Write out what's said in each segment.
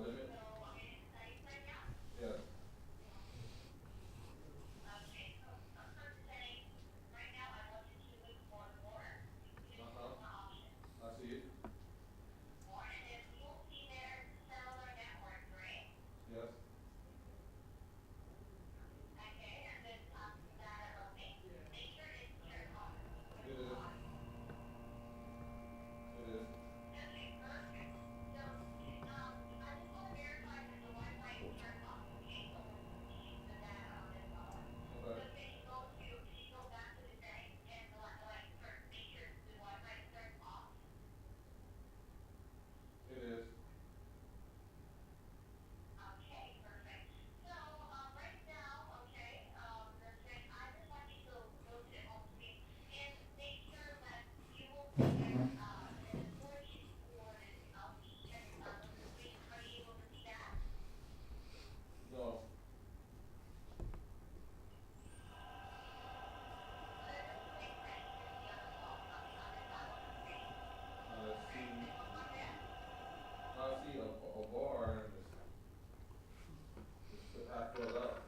limit? Yes. I see it. Yes. It is. It is. Okay. It is. No. I see a bar and it's half filled up.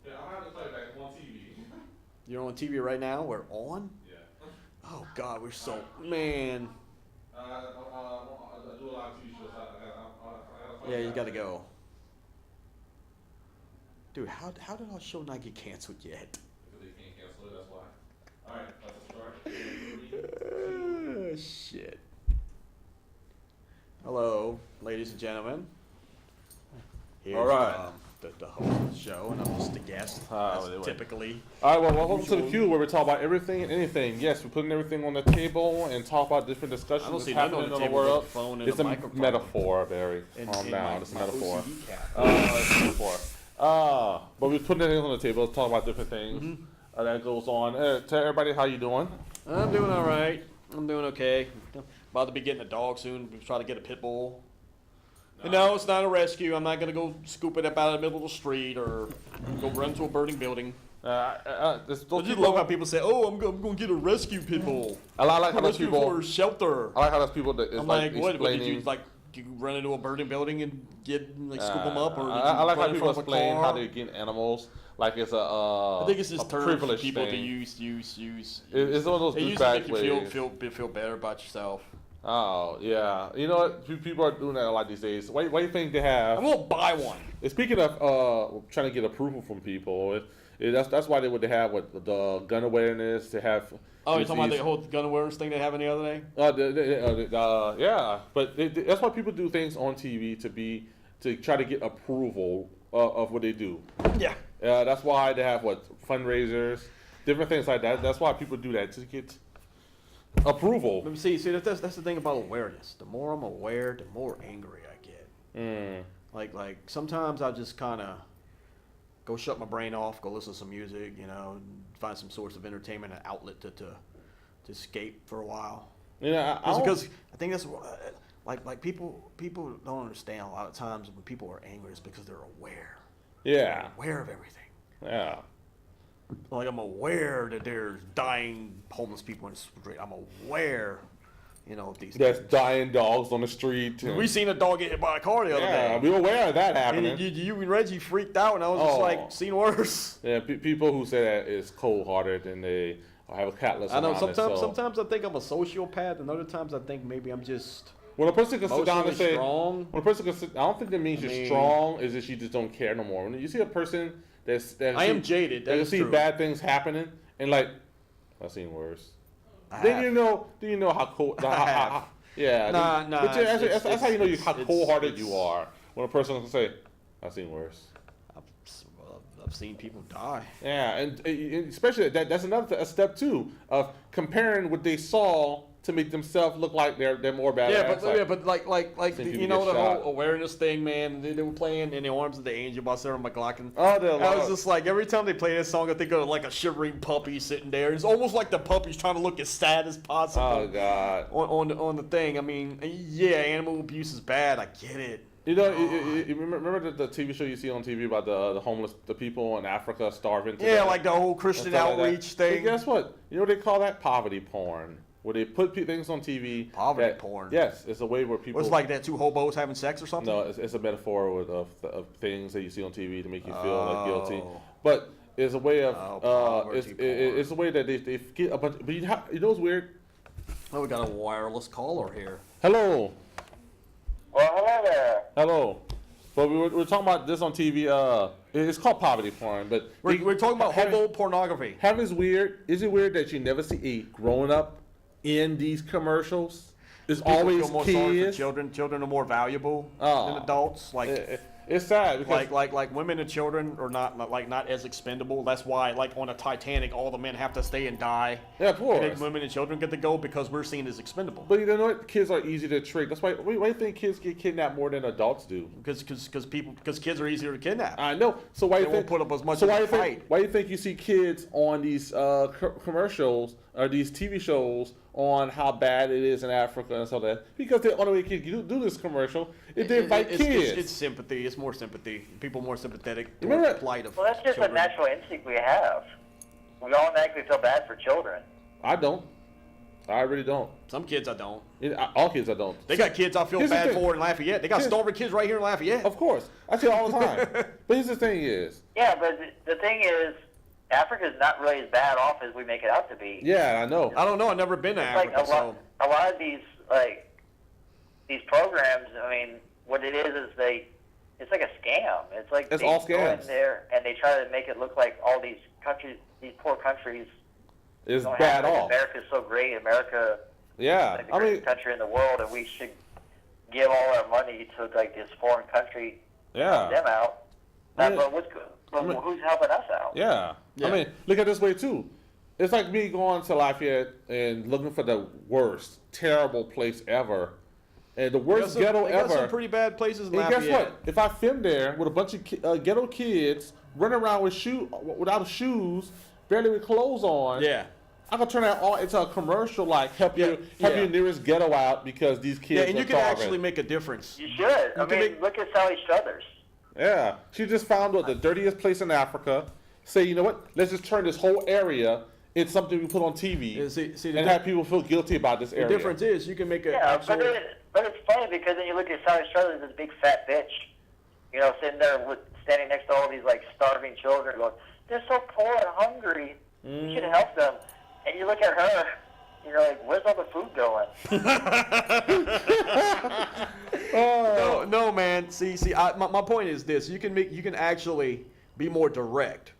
Yeah, I'm gonna have to play back on TV. You're on TV right now? We're on? Yeah. Oh, God, we're so, man. I do a lot of TV shows. I gotta Yeah, you got to go. Dude, how did our show not get canceled yet? Because they can't cancel it, that's why. All right, let's start. 3, 2. Shit. Hello, ladies and gentlemen. Here's, All right. The host of the show, and I'm just the guest, typically. All right, well, welcome to the Q, where we talk about everything and anything. Yes, we're putting everything on the table and talk about different discussions I don't see that's nothing happening on in the the table world. but a phone and It's a a microphone. metaphor, Barry. Calm down. It's a metaphor. OCD cap. It's a metaphor. But we're putting everything on the table. Let's talk about different things that goes on. Tell everybody how you doing. I'm doing all right. I'm doing okay. About to be getting a dog soon. We try to get a pit bull. No, it's not a rescue. I'm not going to go scoop it up out of the middle of the street or go run to a burning building. I just love how people say, "Oh, I'm going to get a rescue pit bull." I like how those rescue people. for shelter. I like how those people that is I'm like, what did explaining. you like? You run into a burning building and get like scoop them up, or did you I like run how in people front of a explain car? how they get animals. Like it's I think it's just a terms for privilege people thing. to use. It's one of those It used to make douchebag you ways. feel better about yourself. Oh yeah, you know what? People are doing that a lot these days. Why do you think they have? I'm gonna buy one. Speaking of trying to get approval from people, that's why they would have what the gun awareness. They have. Oh, you're talking about the whole gun awareness thing they have the other day? Yeah, but that's why people do things on TV to try to get approval of what they do. Yeah. That's why they have fundraisers, different things like that. That's why people do that to get approval. Let me see. That's the thing about awareness. The more I'm aware, the more angry I get. Like sometimes I just kind of go shut my brain off, go listen to some music, find some source of entertainment, an outlet to escape for a while. Yeah, because I think that's what, like people don't understand a lot of times when people are angry, it's because they're aware. Yeah. They're aware of everything. Yeah. Like I'm aware that there's dying homeless people in the street. I'm aware, of these. There's things. dying dogs on the street. We seen a dog get hit by a car the other day. Yeah, we were aware of that happening. And you and Reggie freaked out, and I was just like, seen worse. Yeah, people who say that is cold-hearted and they have a catalyst. I know. around Sometimes I think I'm a sociopath, and other times I think maybe I'm just. When a person can sit down and say, strong. When a person can sit, I don't think that means you're strong. Is that you just don't care no more. When you see a person I am jaded. That you see bad things happening, and I've seen worse. Then you know how cold. Yeah. Nah. That's how you know how cold-hearted you are. When a person can say, "I've seen worse." I've seen people die. Yeah, and especially that's another step too of comparing what they saw to make themselves look like they're more badass. But the whole awareness thing, man. They were playing "In the Arms of the Angel" by Sarah McLachlan. I was just like, every time they play this song, I think of like a shivering puppy sitting there. It's almost like the puppy's trying to look as sad as possible. Oh God! On the thing, I mean, yeah, animal abuse is bad. I get it. You remember the TV show you see on TV about the homeless, the people in Africa starving? Yeah, like the whole Christian outreach thing. Hey, guess what? You know what they call that? Poverty porn. where they put things on TV. Poverty porn. Yes, it's a way where people. What's like that? Two hobos having sex or something? No, it's a metaphor of things that you see on TV to make you feel like guilty. But it's a way of it's a way that they get a bunch. But you know what's weird? Oh, we got a wireless caller here. Hello. Well, hello there. Hello. But we're talking about this on TV. It's called poverty porn, but We're talking about hobo pornography. Having is weird. Is it weird that you never see a grown up in these commercials? It's People always feel more sorry for kids. children. Children are more valuable Oh. than adults. Like It's sad because like women and children are not as expendable. That's why like on a Titanic, all the men have to stay and die. yeah, of course. And then women and children get to go because we're seen as expendable. But you know what? Kids are easy to trick. That's why do you think kids get kidnapped more than adults do? Because kids are easier to kidnap. I know. So why They you won't think put up as much so as why a you think fight. why you think you see kids on these commercials or these TV shows on how bad it is in Africa and so that? Because the only way kids do this commercial is they invite kids. It's sympathy. It's more sympathy. People more sympathetic Remember- towards the plight of Well, that's just children. a natural instinct we have. We automatically feel bad for children. I don't. I really don't. Some kids I don't. All kids I don't. They got kids I feel Here's the bad thing. for in Lafayette. They got Here's- starving kids right here in Lafayette. Of course. I see it all the time. But here's the thing is, Yeah, but the thing is, Africa's not really as bad off as we make it out to be. yeah, I know. I don't know. I've never been to It's Africa, like so a lot of these programs. I mean, what it is it's like a scam. It's like It's they all go in scams. there and they try to make it look like all these countries, these poor countries, It's don't bad have, like, off. America's so great. America Yeah. like the I mean, greatest country in the world, and we should give all our money to like this foreign country, yeah. them out. I mean- But what's good? But who's helping us out? Yeah. Yeah. I mean, look at it this way too. It's like me going to Lafayette and looking for the worst, terrible place ever. And the worst ghetto they got ever. some pretty bad places in And Lafayette. guess what? If I film there with a bunch of ghetto kids running around without shoes, barely with clothes on, Yeah. I could turn that all into a commercial like help your nearest ghetto out because these kids Yeah, and are you can starving. actually make a difference. You should. I can mean, look at Sally Struthers. Yeah, she just found the dirtiest place in Africa. Say, you know what? Let's just turn this whole area into something we put on TV Yeah, see, the and have people feel guilty about this area. The difference is you can make a Yeah, actual. but it's funny because then you look at Sally Struthers, this big fat bitch, sitting there standing next to all these like starving children, going, "They're so poor and hungry. We should help them." And you look at her, you're like, "Where's all the food going?" No, man. See, my point is this: you can actually be more direct,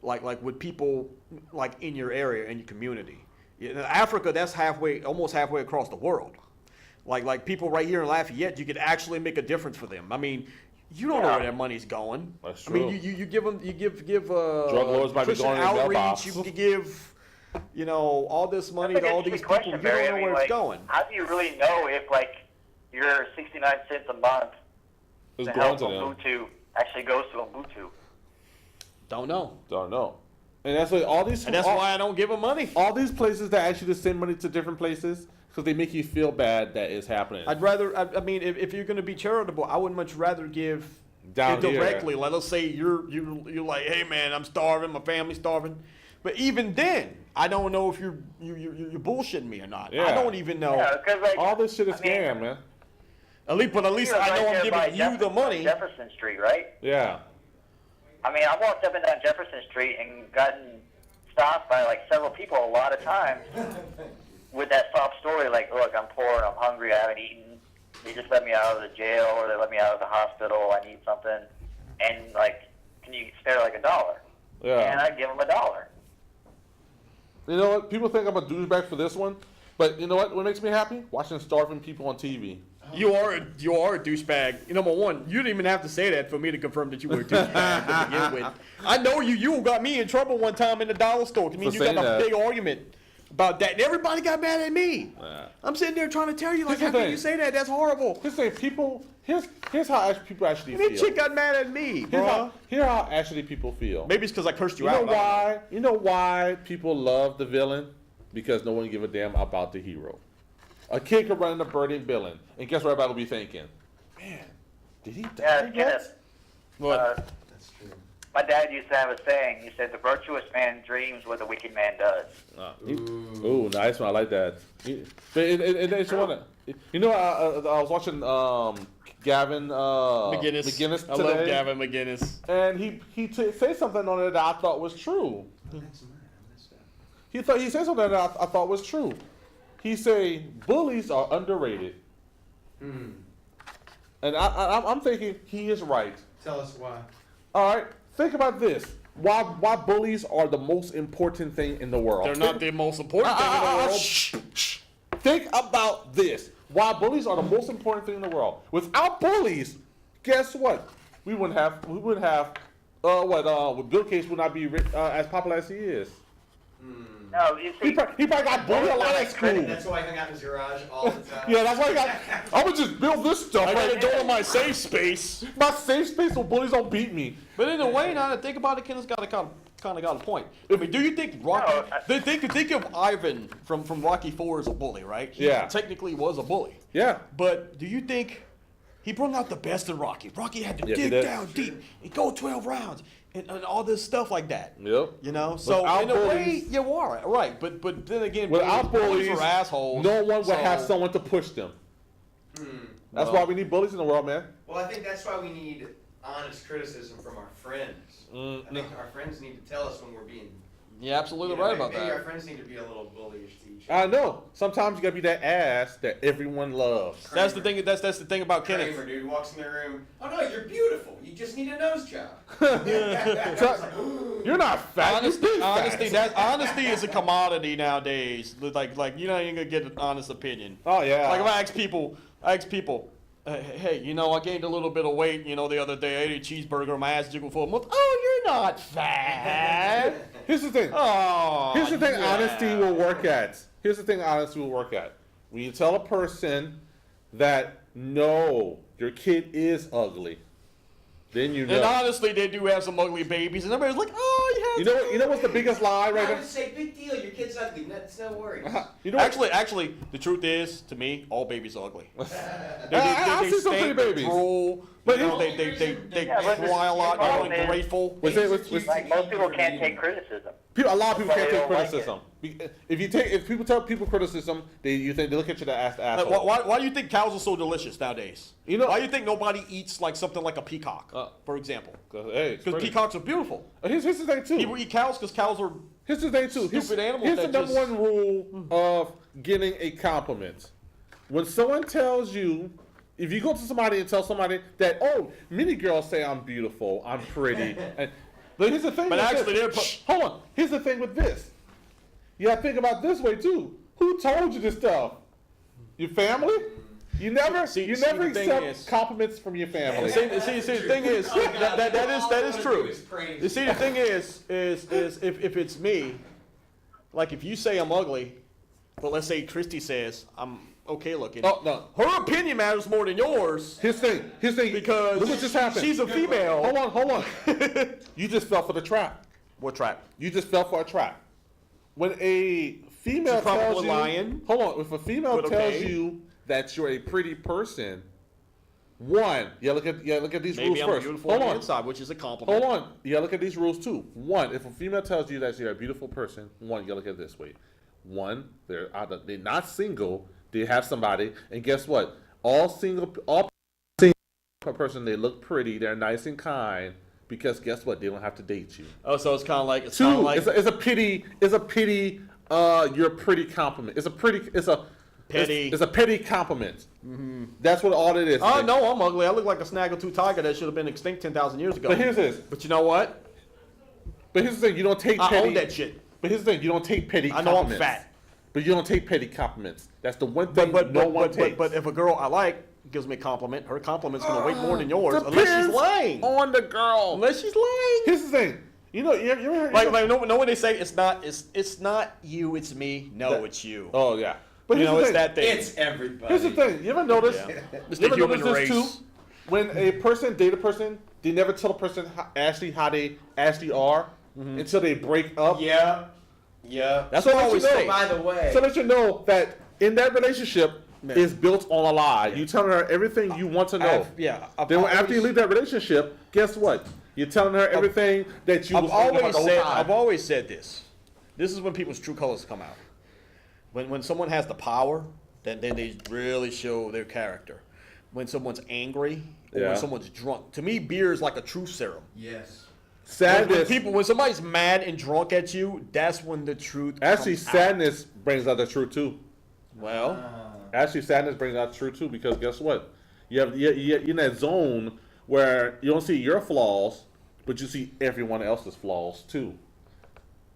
like with people like in your area in your community. In Africa, that's almost halfway across the world. Like people right here in Lafayette, you could actually make a difference for them. I mean, you don't know where their money's going. That's I mean, true. you give Drug lords might be Christian going in their outreach. box. You could give, all this money That's to an all these interesting people. question, You Barry. don't know I mean, where it's like, going. how do you really know if like your 69 cents a month It's to going help to them. Ubuntu actually goes to Ubuntu? Don't know. Don't know. And that's why all these. And that's why I don't give them money. all these places that ask you to send money to different places because they make you feel bad that it's happening. I'd rather. I mean, if you're going to be charitable, I would much rather give Down it here. directly. Let us say you're like, hey man, I'm starving, my family's starving. But even then, I don't know if you're bullshitting me or not. Yeah. I don't even know. Yeah, because like all this shit is I mean, scam, man. At least I know I'm giving you the money. Jefferson Street, right? Yeah. I mean, I walked up and down Jefferson Street and gotten stopped by like several people a lot of times with that sob story, like, look, I'm poor and I'm hungry, I haven't eaten. They just let me out of the jail or they let me out of the hospital, I need something. And like, can you spare like $1? Yeah. And I'd give them $1. You know what? People think I'm a douchebag for this one, but you know what? What makes me happy? Watching starving people on TV. You are a douchebag. Number one, you didn't even have to say that for me to confirm that you were a douchebag to begin with. I know you. You got me in trouble one time in the dollar store. I mean, For you got saying a that. big argument about that. And everybody got mad at me. Yeah. I'm sitting there trying to tell you, like, Here's how the can you thing. say that? That's horrible. Here's the thing, people. Here's how people actually And that feel. chick got mad at me, bro. Here's how actually people feel. Maybe it's because I cursed you You know out. why? You know why people love the villain? Because no one give a damn about the hero. A kid could run in a burning building, and guess what everybody will be thinking? Man, did he die Yeah, yet? What? uh, That's true. My dad used to have a saying. He said, "The virtuous man dreams what the wicked man does." Ooh, nice one. I like that. You know, I was watching Gavin McGinnis today. I love Gavin McGinnis. And he said something on it that I thought was true. He said something that I thought was true. He said bullies are underrated. And I'm thinking he is right. Tell us why. All right, think about this. Why bullies are the most important thing in the world? They're not the most important thing in the world. Think about this. Why bullies are the most important thing in the world. Without bullies, guess what? We wouldn't have Bill Gates would not be as popular as he is. No, you see, He probably got bullied a lot at school. That's why I hung out in his garage all the time. Yeah, that's why I would just build this stuff. I gotta right go here. to my safe space. My safe space so bullies don't beat me. But in a way, now that I think about it, Kenneth's kind of got a point. I mean, do you think Rocky? Think of Ivan from Rocky IV as a bully, right? He technically was a bully. Yeah. But do you think he brought out the best in Rocky? Rocky had to Yes, he dig did. down deep and go 12 rounds and all this stuff like that. Yep. You know, so Without in a way, bullies- you are right. But then again, Without bullies, are assholes. no one would have so- someone to push them. That's Well- why we need bullies in the world, man. Well, I think that's why we need honest criticism from our friends. I think our friends need to tell us when we're being. You're absolutely you know, right about maybe that. our friends need to be a little bullyish to each I other. know. Sometimes you gotta be that ass that everyone loves. That's the thing. That's the thing about Kramer, Kenneth. dude, walks in the room. Oh no, you're beautiful. You just need a nose job. You're not fat. Honesty, You're honesty, fat. honesty is a commodity nowadays. Like you're not even gonna get an honest opinion. Oh yeah. Like if I ask people, hey, you know, I gained a little bit of weight, you know, the other day. I ate a cheeseburger, my ass jiggled for a month. Oh, you're not fat. Here's the thing. Oh, Here's the thing. yeah. Honesty will work at. Here's the thing. Honesty will work at. When you tell a person that no, your kid is ugly, then you know. And honestly, they do have some ugly babies, and everybody's like, oh, You know what's the biggest lie right I now? would say, big deal. Your kid's ugly. That's no worries. You know what? Actually, the truth is, to me, all babies are ugly. I see some pretty babies. Drool, But you know, it- they Yeah, but cry a lot, the they're ungrateful. like most people can't take criticism. A lot of people can't They take don't like criticism. If people tell people criticism, you think they look at you as the asshole. Why do you think cows are so delicious nowadays? You know- why do you think nobody eats like something like a peacock, for example? Hey, it's Because pretty. peacocks are beautiful. Here's the thing too. People eat cows because cows are. Here's the thing too. Stupid animals Here's the that number just- one rule of getting a compliment. When someone tells you, if you go to somebody and tell somebody that, oh, many girls say I'm beautiful, I'm pretty, but here's the thing. But with actually, this. they're Shh, hold on. Here's the thing with this. You gotta think about it this way too. Who told you this stuff? Your family? You never the thing accept is- compliments from your family. See, the thing is, that is true. You see, the thing is if it's me, like if you say I'm ugly, but let's say Christy says I'm okay looking. Oh no. Her opinion matters more than yours Here's the thing. because look what just happened. she's a female. Hold on. You just fell for the trap. What trap? You just fell for a trap. When a female She's probably tells you, lying. hold on. If a female But tells okay. you that you're a pretty person, one, look at these Maybe rules I'm first. beautiful Hold on the on. inside, which is a compliment. Hold on. Look at these rules too. One, if a female tells you that you're a beautiful person, one, you look at it this way. One, they're not single. They have somebody, and guess what? All single person, they look pretty. They're nice and kind. Because guess what? They don't have to date you. Oh, so it's kind of like Two, it's a pity. You're a pretty compliment. It's a petty compliment. Mm-hmm. That's what all it is. Oh no, I'm ugly. I look like a snaggletooth tiger that should have been extinct 10,000 years ago. But here's this. But you know what? But here's the thing. You don't take I petty. own that shit. But here's the thing. You don't take petty I know I'm compliments. fat. But you don't take petty compliments. That's the one thing But no one takes. but if a girl I like gives me a compliment, her compliment's gonna weight more than yours, unless Depends she's lying. on the girl. Unless she's lying. Here's the thing. You know, you ever Like know when they say it's not you, it's me. No, it's you. Oh yeah. But You here's know, the it's thing. that thing. It's everybody. Here's the thing. You ever notice? Yeah. It's You the ever human notice this race. too? When a person date a person, they never tell a person how they actually are until they break up. Yeah. Yeah. That's So what I let always you know, say. By the way. So let you know that in that relationship Yeah. is built on a lie. You tell her everything you want to know. Then after you leave that relationship, guess what? You're telling her everything that you was thinking about the whole time. I've always said this. This is when people's true colors come out. When someone has the power, then they really show their character. When someone's angry, or when someone's drunk. To me, beer is like a truth serum. Yes. Sadness. When somebody's mad and drunk at you, that's when the truth Actually, comes out. sadness brings out the truth too. Well, Actually, sadness brings out the truth too, because guess what? You're in that zone where you don't see your flaws, but you see everyone else's flaws too.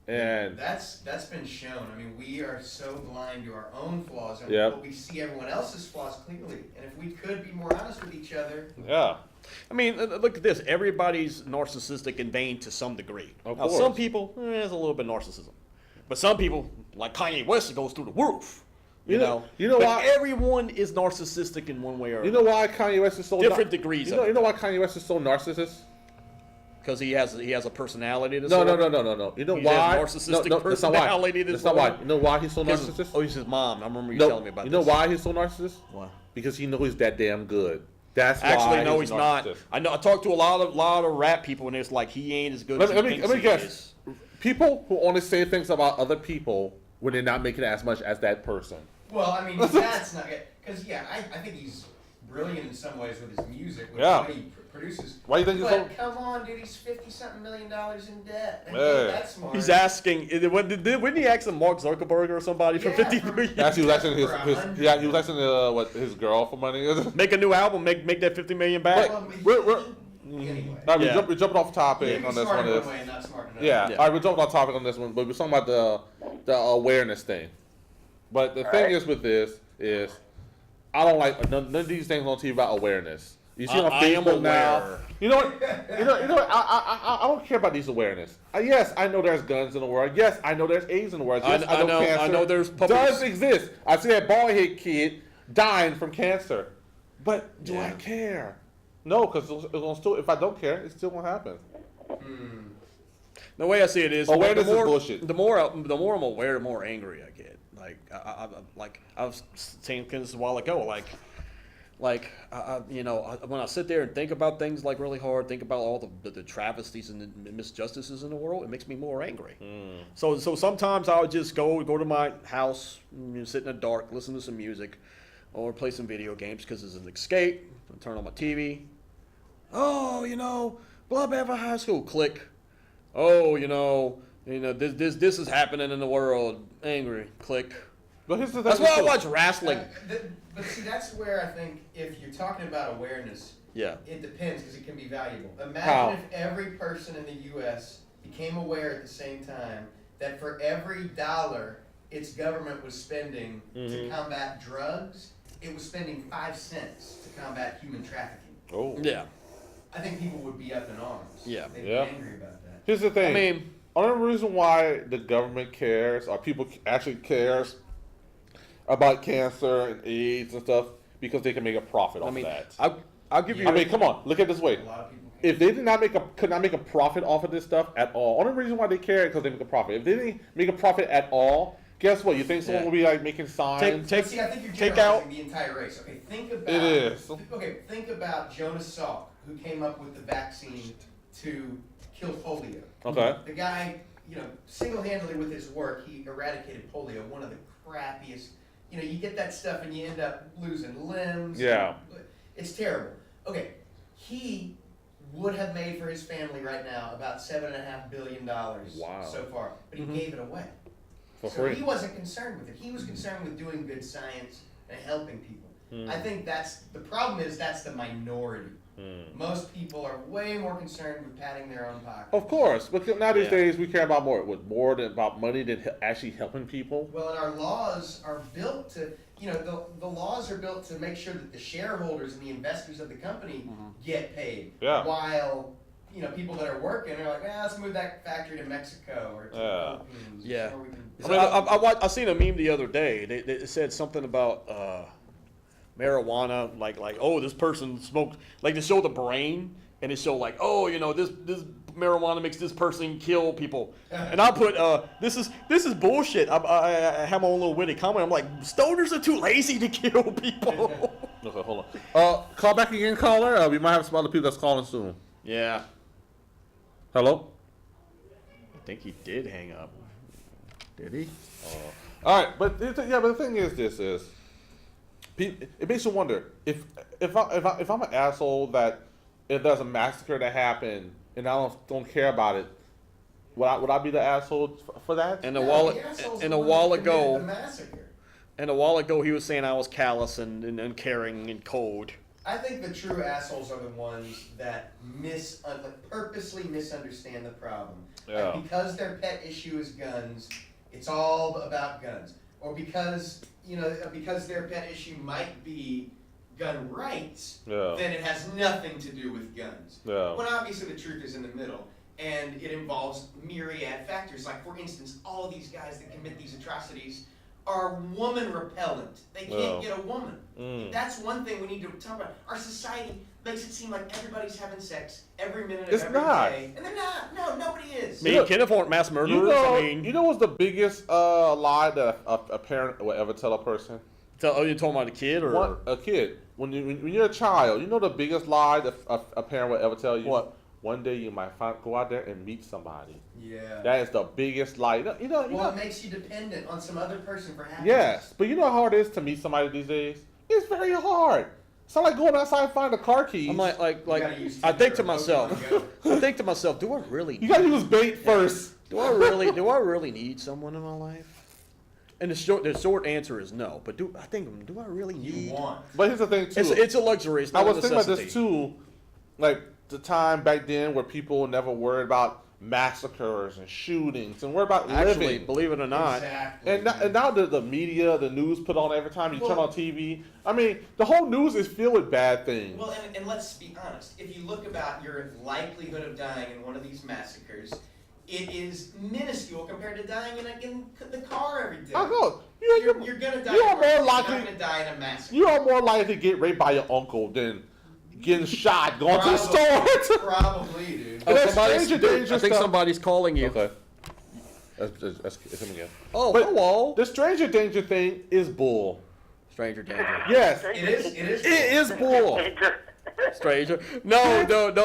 And that's been shown. I mean, we are so blind to our own flaws, and Yep. but we see everyone else's flaws clearly. And if we could be more honest with each other, yeah, I mean, look at this. Everybody's narcissistic and vain to some degree. Of Now, course. some people, there's a little bit of narcissism. But some people, like Kanye West, it goes through the roof. You know but why? Everyone is narcissistic in one way or You know why Kanye West is so Different degrees You know, of it. you know why Kanye West is so narcissist? because he has a personality No. disorder. No. You know He why? has narcissistic that's not why. personality That's not why. disorder. You know why he's so Because- narcissist? Oh, he's his mom. I remember you No, telling me about you this. know why he's so narcissist? Why? Because he knows he's that damn good. That's why Actually, no, he's a not. narcissist. I know. I talked to a lot of rap people, and it's like he ain't as good as Let he me thinks he guess. is. People who only say things about other people when they're not making as much as that person. well, I mean, that's not good. Because I think he's brilliant in some ways with his music, with Yeah. what he produces. Why do you think he's But so? come on, dude, he's $50-something million in debt. I Yeah. think that's smart. He's asking. Wouldn't he ask Mark Zuckerberg or somebody for Yeah, 50 for- million? Actually, he was asking For his 100. yeah, he was asking what his girl for money. Make a new album. Make that 50 million back. Well, we're- anyway. All right, Yeah. we're jumping off You topic can be on this smart one. in one Is way and not smart in another. yeah. Yeah. All right, we're jumping off topic on this one, but we're talking about the awareness thing. But the thing Alright. is with this is I don't like none of these things on TV about awareness. You see on I am Facebook now. aware. You know what? You know what? I don't care about these awareness. Yes, I know there's guns in the world. Yes, I know there's AIDS in the world. Yes, I know- cancer I know there's puppies. does exist. I see that bald head kid dying from cancer. But do I Yeah. care? No, because it's gonna still. If I don't care, it's still gonna happen. The way I see it is, Awareness the is more, bullshit. The more I'm aware, the more angry I get. Like I was saying this a while ago. When I sit there and think about things like really hard, think about all the travesties and the misjustices in the world, it makes me more angry. So sometimes I'll just go to my house, sit in the dark, listen to some music, or play some video games because it's an escape. I turn on my TV. Oh, Blood Bath High School. Click. Oh, this is happening in the world. Angry. Click. But here's the thing. That's why I too. watch wrestling. But see, that's where I think if you're talking about awareness, Yeah. it depends because it can be valuable. Imagine How? if every person in the U.S. became aware at the same time that for every dollar its government was spending to combat drugs, it was spending 5 cents to combat human trafficking. Oh. Yeah. I think people would be up in arms. Yeah. They'd Yeah. be angry about that. Here's the I thing. mean, Only reason why the government cares, or people actually cares about cancer and AIDS and stuff, because they can make a profit off of that. I'll give you. I mean, come on, look at it this way. A lot of people. If they could not make a profit off of this stuff at all, only reason why they care is because they make a profit. If they didn't make a profit at all, guess what? You think someone Yeah. will be like making signs? But see, I think you're take generalizing out. the entire race. Okay, think about It is. Okay, think about Jonas Salk, who came up with the vaccine to kill polio. Okay. The guy, single-handedly with his work, he eradicated polio, one of the crappiest. You get that stuff and you end up losing limbs. Yeah. It's terrible. Okay, he would have made for his family right now about $7.5 billion Wow. so far, but he gave it away. For So free. he wasn't concerned with it. He was concerned with doing good science and helping people. I think that's the problem. That's the minority. Most people are way more concerned with patting their own pocket. Of course, but now these Yeah. days we care about more than about money than actually helping people. Well, and our laws are built to, the laws are built to make sure that the shareholders and the investors of the company get paid. Yeah. While, people that are working are like, let's move that factory to Mexico or to the Philippines. Yeah. Or we can- I seen a meme the other day. They said something about marijuana, like oh, this person smoked, like they showed the brain and it showed like, oh, this marijuana makes this person kill people, and I put this is bullshit. I have my own little witty comment. I'm like, stoners are too lazy to kill people. Okay, hold on. Call back again, caller. We might have some other people that's calling soon. Yeah. Hello? I think he did hang up. Did he? All right, but the thing is, it makes you wonder if I'm an asshole that if there's a massacre that happened and I don't care about it, would I be the asshole for that? And a while ago, The massacre. and a while ago, he was saying I was callous and uncaring and cold. I think the true assholes are the ones that purposely misunderstand the problem. Yeah. Like because their pet issue is guns, it's all about guns. Or because their pet issue might be gun rights, then it has nothing to do with guns. Yeah. When obviously the truth is in the middle. And it involves myriad factors. Like, for instance, all of these guys that commit these atrocities are woman repellent. They can't get a woman. That's one thing we need to talk about. Our society makes it seem like everybody's having sex every minute of every day. And they're not. No, nobody is. Me and Kenneth aren't mass murderers. You know what's the biggest lie that a parent will ever tell a person? You're talking about a kid or A kid. When you're a child, you know the biggest lie that a parent will ever tell you? What? One day you might go out there and meet somebody. Yeah. That is the biggest lie. It makes you dependent on some other person for happiness. Yes, but you know how hard it is to meet somebody these days? It's very hard. It's not like going outside and finding a car keys. I'm like I think to myself, do I really? You gotta use bait first. Do I really need someone in my life? And the short answer is no. But do I really need? You want. But here's the thing too. It's a luxury. It's I not was a thinking about necessity. this too, like the time back then where people never worried about massacres and shootings and worried about Actually, living. believe it or not, Exactly. And now the media, the news put on every time you turn on TV. I mean, the whole news is filled with bad things. Well, and let's be honest. If you look about your likelihood of dying in one of these massacres, it is minuscule compared to dying in the car every day. I know. You're gonna die. You are more You're likely. not gonna die in a massacre. You are more likely to get raped by your uncle than getting shot going to the store. Probably, dude. And that's somebody's- stranger danger I think stuff. somebody's calling you. Okay. That's him again. Oh, But hello. the stranger danger thing is bull. Stranger danger. Yes, It is. it is bull. Stranger. No.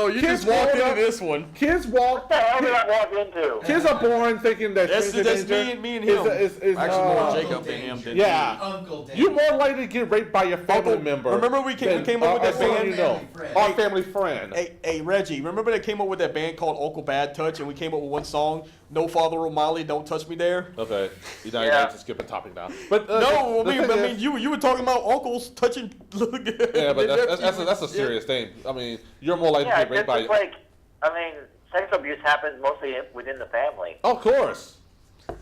You Kids just walked growing into up- this one. Kids What the hell did I walk into? Kids are born thinking that That's stranger danger me and him. is Actually, more Uncle Jacob than him. Danger. Than Yeah. Uncle Dan. You're more likely to get raped by your family Uncle- member. remember we came up with that someone band? you know, Family friend. our family friend. Hey, Reggie, remember they came up with that band called Uncle Bad Touch, and we came up with one song, No Father O'Malley, Don't Touch Me There? Okay, you know, Yeah. to skip a topic now. But No, the I thing mean, is- you were talking about uncles touching. yeah, but that's a serious thing. I mean, you're more likely Yeah, to get raped it's by. like, I mean, sex abuse happens mostly within the family. Of course.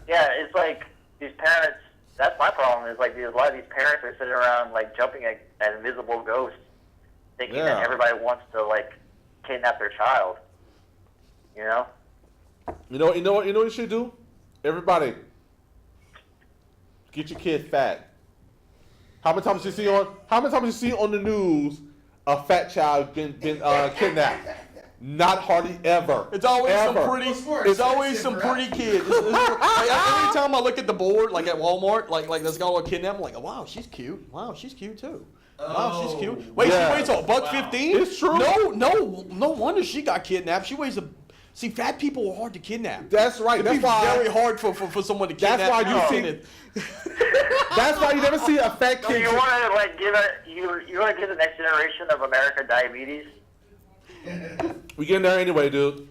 Yeah, it's like these parents. That's my problem. Is like a lot of these parents are sitting around like jumping at invisible ghosts, thinking Yeah. that everybody wants to like kidnap their child. You know? You know what you should do? Everybody, get your kid fat. How many times you see on the news a fat child been kidnapped? Not hardly ever. It's always ever. some pretty. Well, sports, It's always that's some it, pretty right? kid. Every time I look at the board, like at Walmart, like that's got all kidnapped, I'm like, wow, she's cute. Wow, she's cute too. Wow, she's cute. Wait, Yeah. she weighs a buck Wow. 15? It's true. No wonder she got kidnapped. She weighs a. See, fat people are hard to kidnap. That's right. It'd be That's why. very hard for someone to kidnap. That's why you see- That's why you never see a fat So kid. you want to like give you want to give the next generation of America diabetes? We getting there anyway, dude.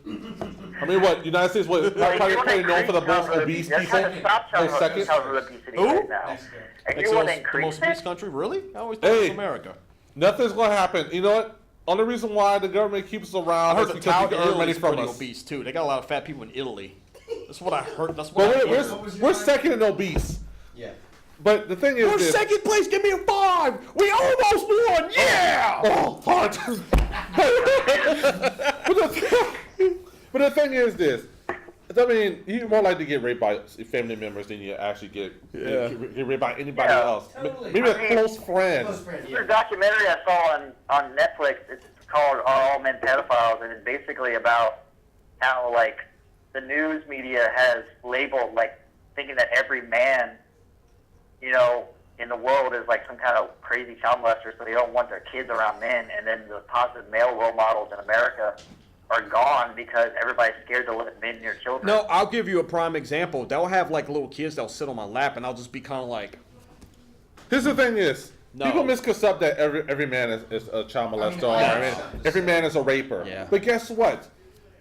I mean, what? United States, what? Like, Probably you wanna pretty known for the increase most childhood obese obesity. people. That's how to stop Wait a second. childhood obesity Who? right now. Next guy. If It's you want to the increase most obese it, country, really? I always thought it Hey. was America. Nothing's gonna happen. You know what? Only reason why the government keeps us I around heard is the because town we in can earn money Italy's from pretty us. obese too. They got a lot of fat people in Italy. That's what I heard. That's what But I we're, heard. What was your we're line? second in obese. Yeah. But the thing is We're this. second place. Give me a 5. We almost won. Yeah. Oh, hard. But the thing is this. I mean, you're more likely to get raped by family members than you actually get raped by anybody Yeah. else. Totally. Maybe a I mean, close friend. Close friend, there's a yeah. documentary I saw on Netflix. It's called "Are All Men Pedophiles?" and it's basically about how like the news media has labeled like thinking that every man, you know, in the world is like some kind of crazy child molester, so they don't want their kids around men. And then the positive male role models in America are gone because everybody's scared to let them in near children. No, I'll give you a prime example. They'll have like little kids that'll sit on my lap, and I'll just be kind of like, Here's the thing is, No. people misconcept that every man is a child molester. Every man is a raper. Yeah. But guess what?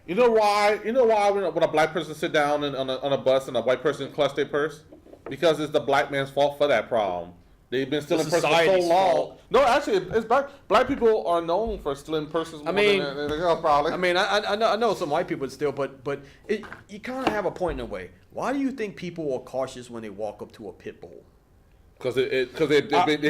You know why? When a black person sit down on a bus and a white person clutch their purse? Because it's the black man's fault for that problem. They've been stealing purses for so society's long. fault. No, actually, it's black people are known for stealing purses more mean- than anything else, probably. I know some white people would steal, but you kind of have a point in a way. Why do you think people are cautious when they walk up to a pit bull? Because they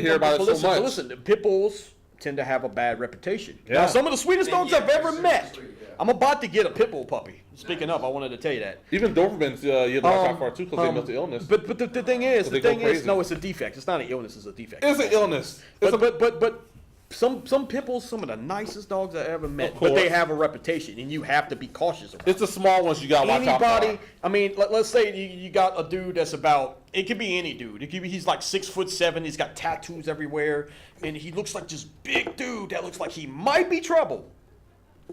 hear about it so much. Listen, the pit bulls tend to have a bad reputation. Yeah. Now, some of the sweetest dogs Yeah, I've ever they're met. super sweet, yeah. I'm about to get a pit bull puppy. Speaking of, I wanted to tell you that. Even Dobermans, you know, watch out for too because they know the illness. But the thing is, So they go crazy. no, it's a defect. It's not an illness. It's a defect. It's an illness. But some pit bulls, some of the nicest dogs I ever met, Of but they course. have a reputation, and you have to be cautious about. It's the small ones you gotta watch out Anybody, for. I mean, let's say you got a dude that's about, it could be any dude. It could be, he's like 6'7", he's got tattoos everywhere, and he looks like this big dude that looks like he might be trouble.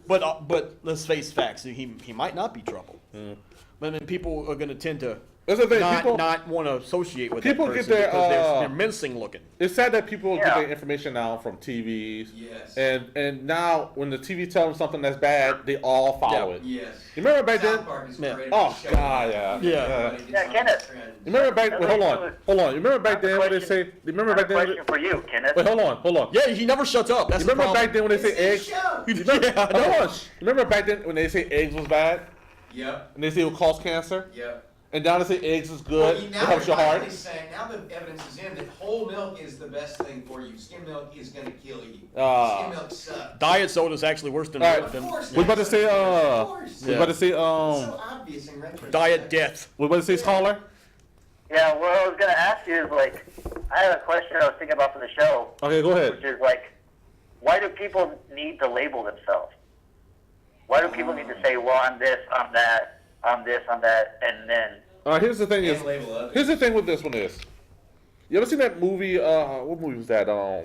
But let's face facts, he might not be trouble. But then people are gonna tend to That's the thing, people- not want to associate with people that get person their, because they're mincing looking. It's sad that people get Yeah. their information now from TVs. Yes. And now when the TV tells them something that's bad, they all follow Yeah. it. Yes. You remember back South then? Park is Yeah. great Oh, at showing God, how yeah. everybody Yeah. gets Yeah, on Kenneth. trend. You remember back? Wait, hold on. You remember back then when they say? You remember I have back a then? question for you, Kenneth. Wait, hold on. Yeah, he never shuts up. That's You remember the back then when they say It's his eggs? show. You remember, Yeah, I know. hold on. You remember back then when they say eggs was bad Yep. and they say it would cause cancer, Yep. and now they say eggs is Well, good, it now helps your they're heart. finally saying, now the evidence is in that whole milk is the best thing for you. Skim milk is going to kill you. Ah. Skim milk sucks. Diet soda is actually worse than, All right. Of than course. We about to say Of course. we about to say It's so obvious in retrospect. diet death. we about to say scholar. Yeah, what I was gonna ask you is like, I have a question I was thinking about for the show, Okay, go ahead. which is like, why do people need to label themselves? Why do people need to say, well, I'm this, I'm that, I'm this, I'm that, and then? All right, here's the thing is, And label others. here's the thing with this one is, you ever seen that movie? What movie was that? I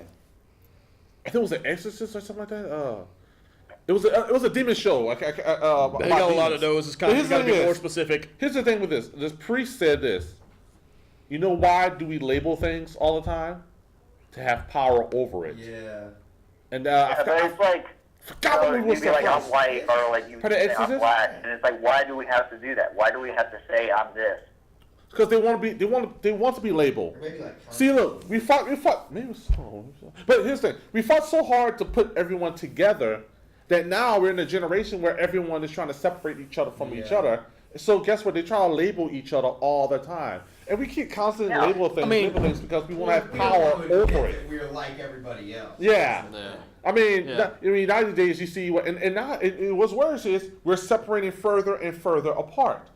think it was an Exorcist or something like that. It was a demon show. They got a lot of those. It's kind of, you Here's got to the be thing more is- specific. Here's the thing with this. This priest said this. You know why do we label things all the time? To have power over it. Yeah. And But it's like, forgot what you movie was be like, I'm that. white, or like you Part of say I'm Exorcist? black, and it's like, why do we have to do that? Why do we have to say I'm this? Because they want to be labeled. Or maybe like. See, look, we fought. Maybe it was, but here's the thing: we fought so hard to put everyone together that now we're in a generation where everyone is trying to separate each other from each Yeah. other. So guess what? They try to label each other all the time, and we keep constantly Yeah. label things because we want to have We don't power want to admit over it. that we're like everybody else. Yeah. Yeah. I mean, Yeah. nowadays you see what, and now what's worse is we're separating further and further apart.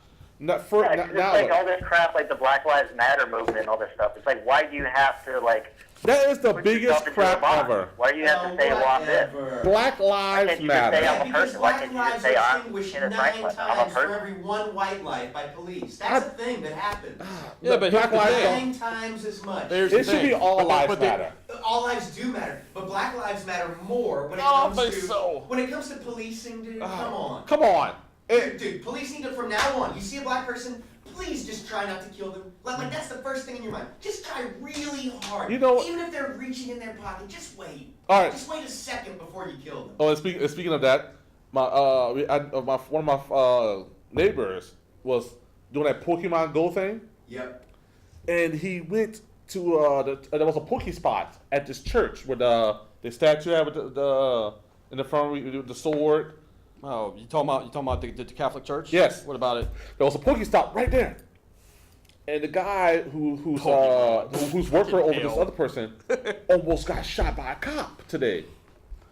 Yeah, 'cause it's like all this crap, like the Black Lives Matter movement and all this stuff. It's like, why do you have to like? that is the put biggest yourself into a crap box? ever. Why do you have to say, well, I'm this? Whatever. Black Why Lives can't you just say Matter. I'm a Because person? Why black can't you just lives say are I'm extinguished Kenneth 9 Franklin? I'm a times for person. every one white life by police. That's a thing that happens. Yeah, but Black here's the Lives thing. 9 times as much. There's the It should thing. be all But lives they- matter. All lives do matter, but black lives matter more when it Oh, comes but to so- when it comes to policing, dude. Come on. Come on. Dude, police need to, from now on, you see a black person, please just try not to kill them. Like that's the first thing in your mind. Just try really hard. You know- even if they're reaching in their pocket, just wait. All right. Just wait a second before you kill them. Oh, and speaking of that, one of my neighbors was doing that Pokemon Go thing, Yep. and he went to there was a Poke spot at this church where the statue had with the in the front with the sword. Oh, you talking about the Catholic Church? Yes. What about it? There was a Poke stop right there, and the guy who's Pokemon. worker over this Hell. other person almost got shot by a cop today.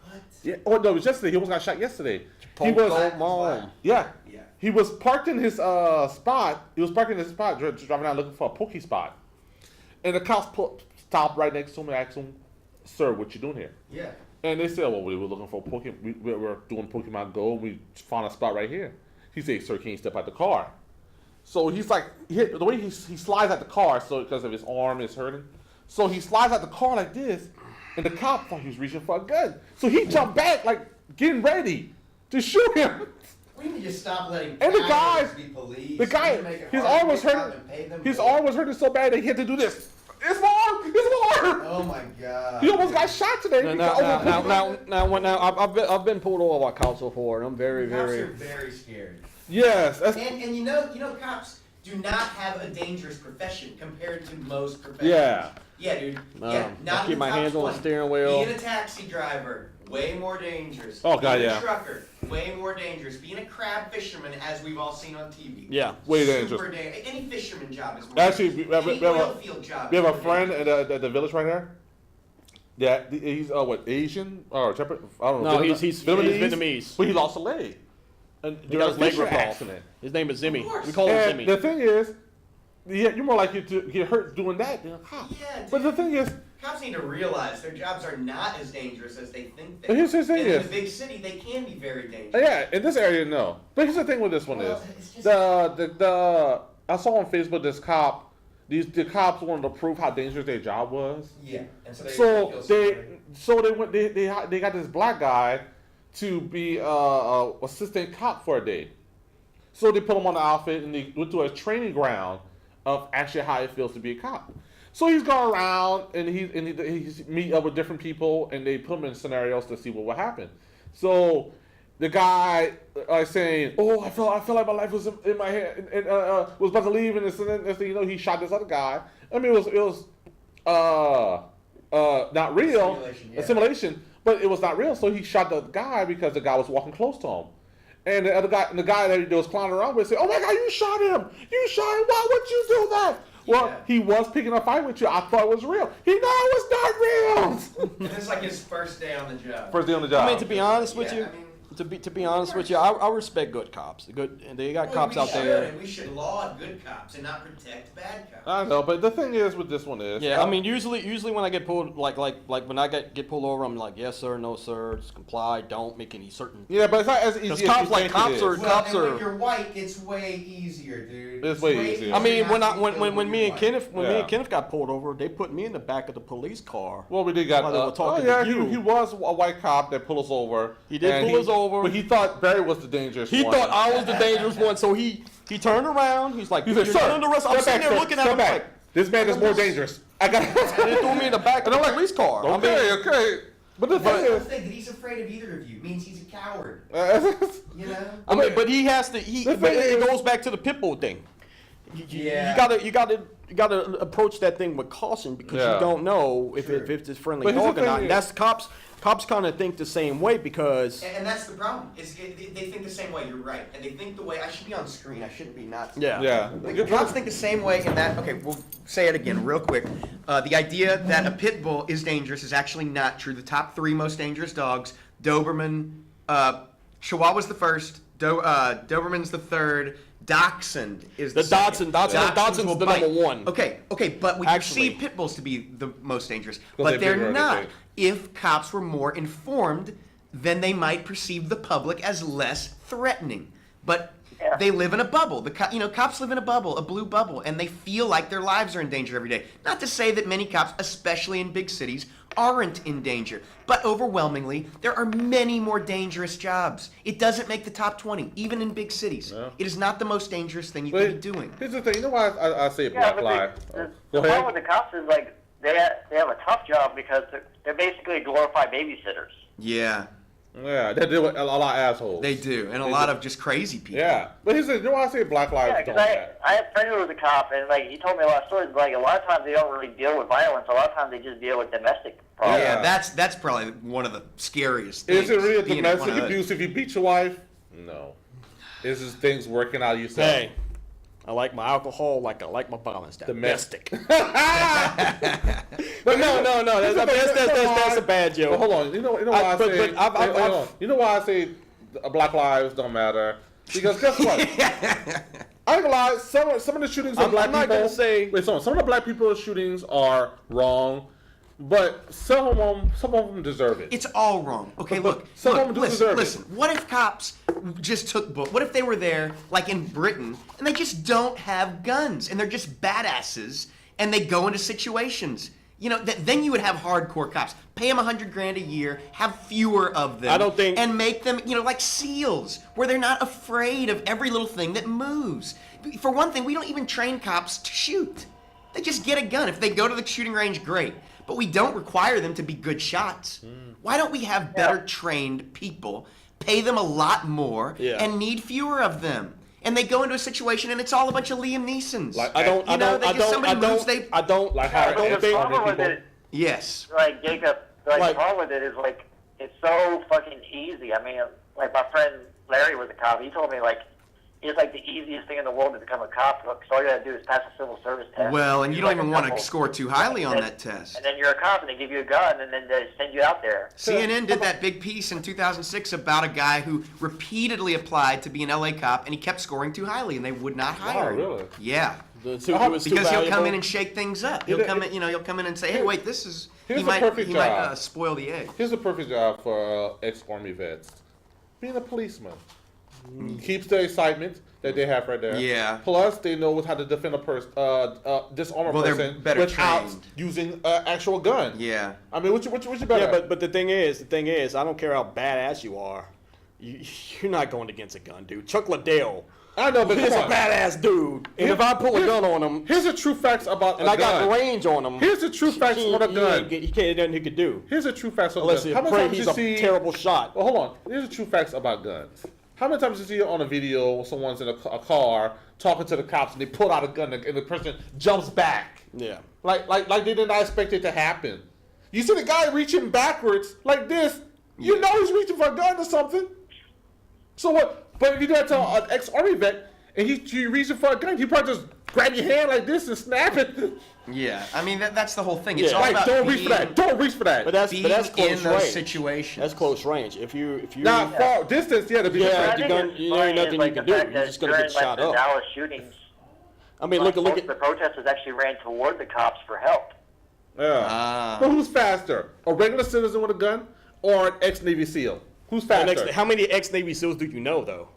What? Yeah. Oh no, it was yesterday. He almost got shot yesterday. He was Pokemon. yeah. Yeah. He was parked in his spot. He was parking in his spot, driving out looking for a Poke spot, and the cops stopped right next to him and asked him, "Sir, what you doing here?" Yeah. And they said, "Well, we were looking for Pokemon. We were doing Pokemon Go. We found a spot right here." He said, "Sir, can you step out the car?" So he's like, the way he slides out the car, so because of his arm is hurting, so he slides out the car like this, and the cop thought he was reaching for a gun, so he jumped back like getting ready to shoot him. We need to stop letting And the guy- cowards be police. The guy, We need to make it his hard arm to was get hurting. cop and pay them His more. arm was hurting so bad that he had to do this. It's my arm. It's my arm. Oh my god. He almost got shot today. I've been pulled over by cops before, and I'm very, Cops very. are very scared. Yes. That's, And you know, cops do not have a dangerous profession compared to most professions. Yeah. Yeah, dude. I Yeah, not keep in my the top hands on the 20. steering wheel. Being a taxi driver, way more dangerous. Oh, God, Being yeah. a trucker, way more dangerous. Being a crab fisherman, as we've all seen on TV. Yeah. Way Super dangerous. Any fisherman job is more Actually, dangerous. we Any have a- oil field job We is have a more friend dangerous. at the village right here. Yeah, he's what, Asian or I don't know. No, he's Vietnamese. But he lost a leg. And He got his leg ripped off. accident. His name is Zimmy. Of course. We call him And Zimmy. the thing is, you're more likely to get hurt doing that than a cop. Yeah, dude. But the thing is, Cops need to realize their jobs are not as dangerous as they think they But here's the thing and in is- a big city, they can be very dangerous. yeah, in this area, no. But here's the thing with this one Well, is, it's just- the I saw on Facebook this cop. The cops wanted to prove how dangerous their job was. Yeah, and so they So feel they sorry. they got this black guy to be assistant cop for a day. So they put him on the outfit and they went to a training ground of actually how it feels to be a cop. So he's going around and he's meet up with different people and they put him in scenarios to see what will happen. So the guy saying, "Oh, I felt like my life was in my hand and was about to leave," and this and then you know he shot this other guy. I mean, it was not real, Simulation, yeah. a simulation, but it was not real. So he shot the guy because the guy was walking close to him. And the guy that he was clowning around with said, "Oh my God, you shot him! You shot him! Why would you do that?" Well, Yeah. he was picking a fight with you. I thought it was real. He know it was not real. And it's like his first day on the job. First day on the job. I mean, to be honest with Yeah, you, I mean- to be honest with you, I respect good cops. Good, and they got Well, cops we out should, there. and we should laud good cops and not protect bad cops. I know, but the thing is with this one is, Yeah, I mean, usually when I get pulled, like when I get pulled over, I'm like, yes sir, no sir, just comply, don't make any certain. yeah, but it's not as easy. Because as cops you like think cops it are- is. Well, cops and are- when you're white, it's way easier, dude. It's way easier. easier I mean, not when to I be when killed when me and you're Kenneth white. Yeah. got pulled over, they put me in the back of the police car. Well, we did got. While they were talking to yeah, you. he was a white cop that pulled us over. He did and pull us over. but he thought Barry was the dangerous He one. thought I was the dangerous one, so he turned around. He's like, He "You're said, "Sir, under arrest." I'm step sitting back, there sir, looking at step him back. like, This man is more dangerous. I got. and they threw me in the back of And the I'm like, police car. I Okay, mean, okay. But the That's the thing thing, that he's afraid of either of you means he's a coward. is, You know? I mean, but he has to. The But thing it is- goes back to the pit bull thing. Yeah. You gotta approach that thing with caution because Yeah. you don't know if Sure. it's a friendly But here's dog the or not. thing And that's cops. Cops kind of think the same way because And that's the problem. They think the same way. You're right, and they think the way I should be on screen. I shouldn't be not. yeah. Like, cops think the same way in that. Okay, we'll say it again real quick. The idea that a pit bull is dangerous is actually not true. The top 3 most dangerous dogs: Doberman, Chihuahua's the first, Doberman's the third. Dachshund is The second. Dachshund's will the bite. number 1. Okay, but we Actually. perceive pit bulls to be the most dangerous, Because but they're they're bigger, not. they think. If cops were more informed, then they might perceive the public as less threatening. But Yeah. they live in a bubble. Cops live in a bubble, a blue bubble, and they feel like their lives are in danger every day. Not to say that many cops, especially in big cities, aren't in danger, but overwhelmingly, there are many more dangerous jobs. It doesn't make the top 20, even in big cities. No. It is not the most dangerous thing you But can be doing. here's the thing. You know why I say Yeah, black but lie? the Go problem ahead. with the cops is like they have a tough job because they're basically glorified babysitters. Yeah, Yeah, they do a lot of assholes. they do, and a They lot do. of just crazy people. Yeah, but here's the. You know why I say black lives Yeah, don't because matter? I have a friend who was a cop, and like he told me a lot of stories. Like a lot of times they don't really deal with violence. A lot of times they just deal with domestic problems. Yeah, that's probably one of the scariest things. Is it really being in domestic one of those. abuse if you beat your wife? No. Is this things working out yourself? Hey, I like my alcohol like I like my violence. Domestic. But no, that's a bad But joke. hold on. You know why I but- say. but I've- wait, hold on. You know why I say black lives don't matter? Because guess what? I ain't gonna lie. Some of the shootings of I'm black not people. gonna say- Wait, some of the black people shootings are wrong, but some of them deserve it. It's all wrong. Okay, But look, some of them do listen, deserve it. listen. What if cops just took what if they were there, like in Britain, and they just don't have guns, and they're just badasses, and they go into situations? You know, then you would have hardcore cops. Pay them $100,000 a year, have fewer of them. I don't think- and make them, you know, like SEALs, where they're not afraid of every little thing that moves. For one thing, we don't even train cops to shoot. They just get a gun. If they go to the shooting range, great. But we don't require them to be good shots. Why don't we have better trained people, pay them a lot more, and need fewer of them? And they go into a situation and it's all a bunch of Liam Neesons. Like, I don't The problem with it, Yes. like Jacob, like Like- the problem with it is like it's so fucking easy. I mean, like my friend Larry was a cop. He told me like it's like the easiest thing in the world to become a cop. Because all you gotta do is pass a civil service test. Well, and you Do, don't like, even a want to couple, score too highly on and- that test. And then you're a cop, and they give you a gun, and then they send you out there. CNN did that big piece in 2006 about a guy who repeatedly applied to be an LA cop, and he kept scoring too highly, and they would not hire him. really? Yeah, It was too because he'll come valuable. in and shake things up. He'll come in, he'll come in and say, "Hey, wait, this is." Here's He a might, perfect he might job. spoil the egg. Here's a perfect job for ex-army vets: being a policeman. Keeps the excitement that they have right there. Yeah. Plus, they know how to defend a person, disarm a Well, they're person better without trained. using an actual gun. Yeah. I mean, what you better? Yeah, but the thing is, I don't care how badass you are, you're not going against a gun, dude. Chuck Liddell, I know, but he's come a on. badass dude, and if I pull a gun on him, Here's the true facts about and a I got gun. range on him, Here's the true facts on a gun. He can't nothing he could do Here's the true facts on unless guns. he's How many afraid times he's you a see? terrible shot. Well, hold on. Here's the true facts about guns. How many times you see on a video someone's in a car talking to the cops and they pull out a gun and the person jumps back? Yeah. Like they did not expect it to happen. You see the guy reaching backwards like this, you know he's reaching for a gun or something. So what? But if you do that to an ex-army vet and he reaching for a gun, he probably just grab your hand like this and snap it. Yeah. I mean, that's the whole thing. It's Yeah. all Like, about don't reach for that. Don't reach for that. But that's being close in those range. situations. That's close range. If you Now, far distance, yeah, to be Yeah. different. I think gun- it's you funny ain't nothing is, like, you can the do. fact You're that just gonna get during, like, shot the up. Dallas shootings, I mean, most look of at the protesters actually ran toward the cops for help. Yeah. Ah. But who's faster? A regular citizen with a gun or an ex-Navy SEAL? Who's faster? how many ex-Navy SEALs do you know, though?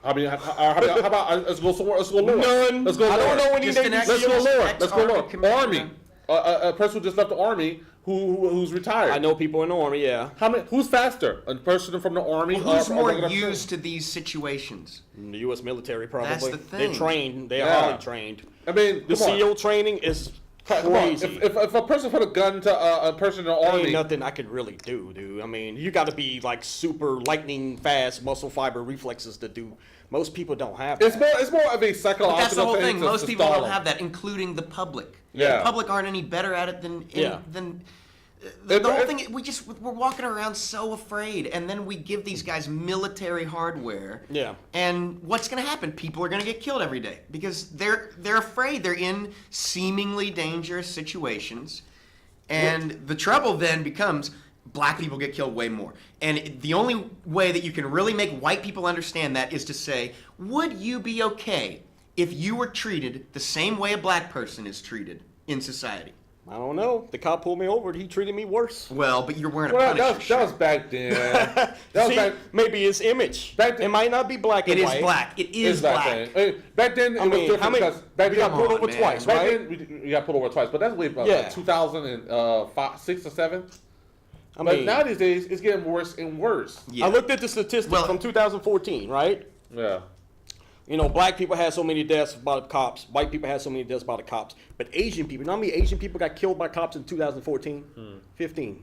I mean, how about let's go somewhere? Let's go lower. None. Let's go lower. I don't know any Just an Navy Let's go SEALs. lower. Let's go Ex-Army lower. commander. Army. A person who just left the army who's retired. I know people in the army, yeah. How many? Who's faster? A person from the army Well, who's or a more regular used to these situations? The U.S. military, probably. That's the They're thing. trained. They are Yeah. highly trained. I mean, The come on. SEAL training is Come on. crazy. If a person put a gun to a person in the Ain't army, nothing I could really do, dude. I mean, you got to be like super lightning fast muscle fiber reflexes to do. Most people don't have that. it's more of a psychological But that's the whole thing. to Most people stall don't them. have that, including the public. Yeah. The public aren't any better at it than Yeah. the whole thing. We're walking around so afraid, and then we give these guys military hardware. Yeah. And what's going to happen? People are going to get killed every day because they're afraid. They're in seemingly dangerous situations, and the trouble then becomes black people get killed way more. And the only way that you can really make white people understand that is to say, would you be okay if you were treated the same way a black person is treated in society? I don't know. The cop pulled me over. He treated me worse. Well, but you're wearing a Well, Punisher that was shirt. back then. That was See, back. maybe it's image. Back then- It might not be black It and is white. black. It is It's back black. then. Back then, it I was mean, different how many? because back We then, got pulled over man. twice, back right? then we got pulled over twice, but that's way back Yeah. 2006 or 7. I But mean, now these days, it's getting worse and worse. Yeah. I looked at the statistics Well- from 2014, right? Yeah. You know, black people had so many deaths by the cops. White people had so many deaths by the cops. But Asian people, you know how many Asian people got killed by cops in 2014? 15.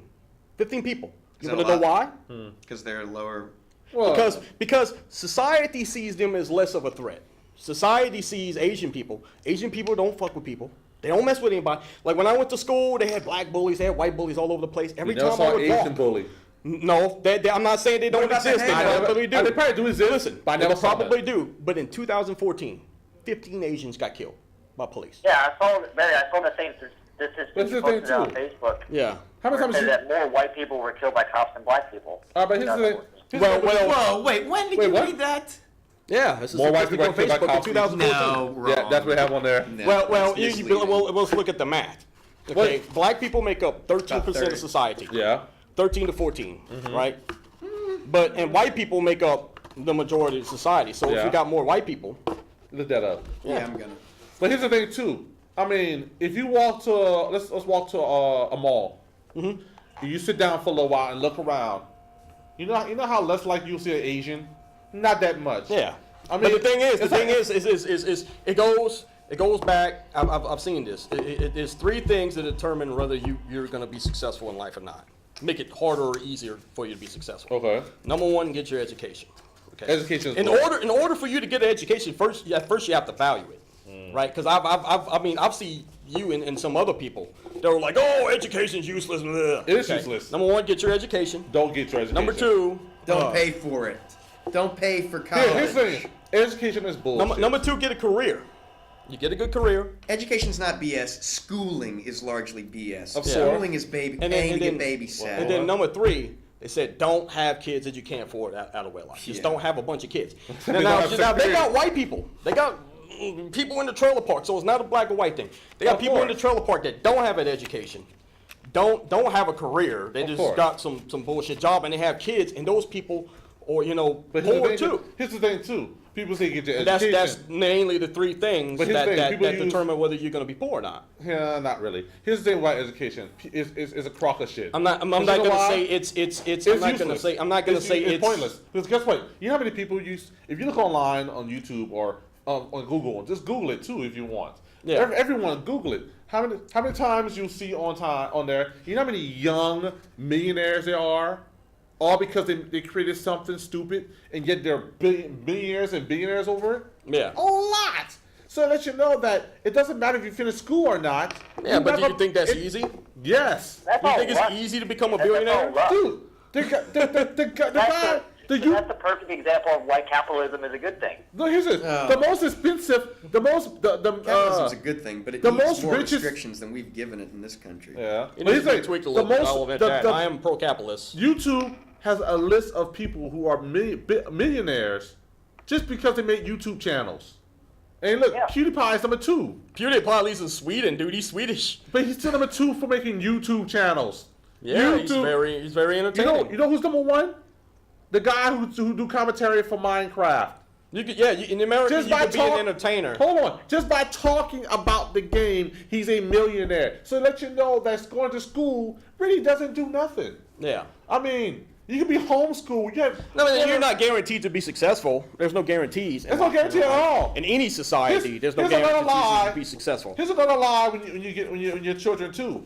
15 people. You that want a to know lot? why? Because they're lower. Well, Because society sees them as less of a threat. Society sees Asian people. Asian people don't fuck with people. They don't mess with anybody. Like when I went to school, they had black bullies, they had white bullies all over the place. Every you never time I saw would an Asian walk, bully. no, I'm not saying they don't about the exist. They hang-out? probably do. They probably do exist, Listen, but I never they saw probably that. do. But in 2014, 15 Asians got killed by police. Yeah, I saw the same statistics That's the you thing, posted on too. Facebook. Yeah. How many Where it times said you? that more white people were killed by cops than black people. But here's the thing. Well, Whoa, wait, when did Wait, you what? read that? Yeah. This is More white statistic on people got killed by Facebook in cops. 2014. No, wrong. Yeah, that's what we have on there. No, Well, that's you, misleading. well, let's look at the math. Okay, What? black people make up 13% About 30. of society. Yeah. 13 to 14, right? And white people make up the majority of society. So if Yeah. you got more white people, Look that up. Yeah, I'm gonna. But here's the thing too. I mean, if you walk to let's walk to a mall. Mm-hmm. You sit down for a little while and look around. You know how less likely you'll see an Asian. Not that much. Yeah. I mean, but the thing is, it's it goes back. I've seen this. There's three things that determine whether you're going to be successful in life or not. Make it harder or easier for you to be succcell. Okay. Number one, get your education. Okay. Education is in good. order for you to get an education, first you have to value it, right? Because I've seen you and some other people that were like, oh, education's useless. Blah. It is useless. Number one, get your education. Don't get your education. Number two, Don't pay for it. Don't pay for college. Here's the thing. Education is bullshit. number two, get a career. You get a good career. Education's not BS. Schooling is largely BS. Of course. Schooling is paying to get babysat. And then number three, they said don't have kids that you can't afford out of wedlock. Just Yeah. don't have a bunch of kids. Now they got white people. They got people in the trailer park, so it's not a black or white thing. They got Of people in the course. trailer park that don't have an education, don't have a career. They Of just course. got some bullshit job, and they have kids, and those people are But here's the poor thing too. Here's the thing too. People say get your And education. that's mainly the three things But here's the thing, that people use- determine whether you're going to be poor or not. Yeah, not really. Here's the thing about education. It's a crock of shit. I'm not But going you know to why? say it's useless. I'm not going to say it's pointless. Because guess what? You know how many people use? If you look online on YouTube or on Google, just Google it too if you want. Yeah. Everyone Google it. How many times you'll see on there? You know how many young millionaires there are? All because they created something stupid and yet they're millionaires and billionaires over it? Yeah. A lot. So it lets you know that it doesn't matter if you finish school or not. Yeah, but do never- you think that's it- easy? Yes. That's Do you all think luck. it's easy to become a That's all billionaire? luck. Dude, the guy, That's the perfect example of why capitalism is a good thing. no, here's it. Oh. The most expensive, Capitalism's a good thing, but it the needs most more richest- restrictions than we've given it in this country. yeah. It But needs here's to be the tweaked a thing, little bit. I'll admit that. I am pro-capitalist. YouTube has a list of people who are millionaires just because they make YouTube channels. And look, Yeah. PewDiePie is number 2. PewDiePie lives in Sweden, dude. He's Swedish. But he's still number 2 for making YouTube channels. Yeah, he's YouTube- very You entertaining. know who's number 1? The guy who do commentary for Minecraft. In America, Just you by can be an entertainer. Hold on. Just by talking about the game, he's a millionaire. So let you know that going to school really doesn't do nothing. Yeah. I mean, you can be homeschooled. You're not guaranteed to be successful. There's no guarantees. There's no guarantee at all. In any society, there's no here's another guarantees lie. to be successful. Here's another lie when your children too.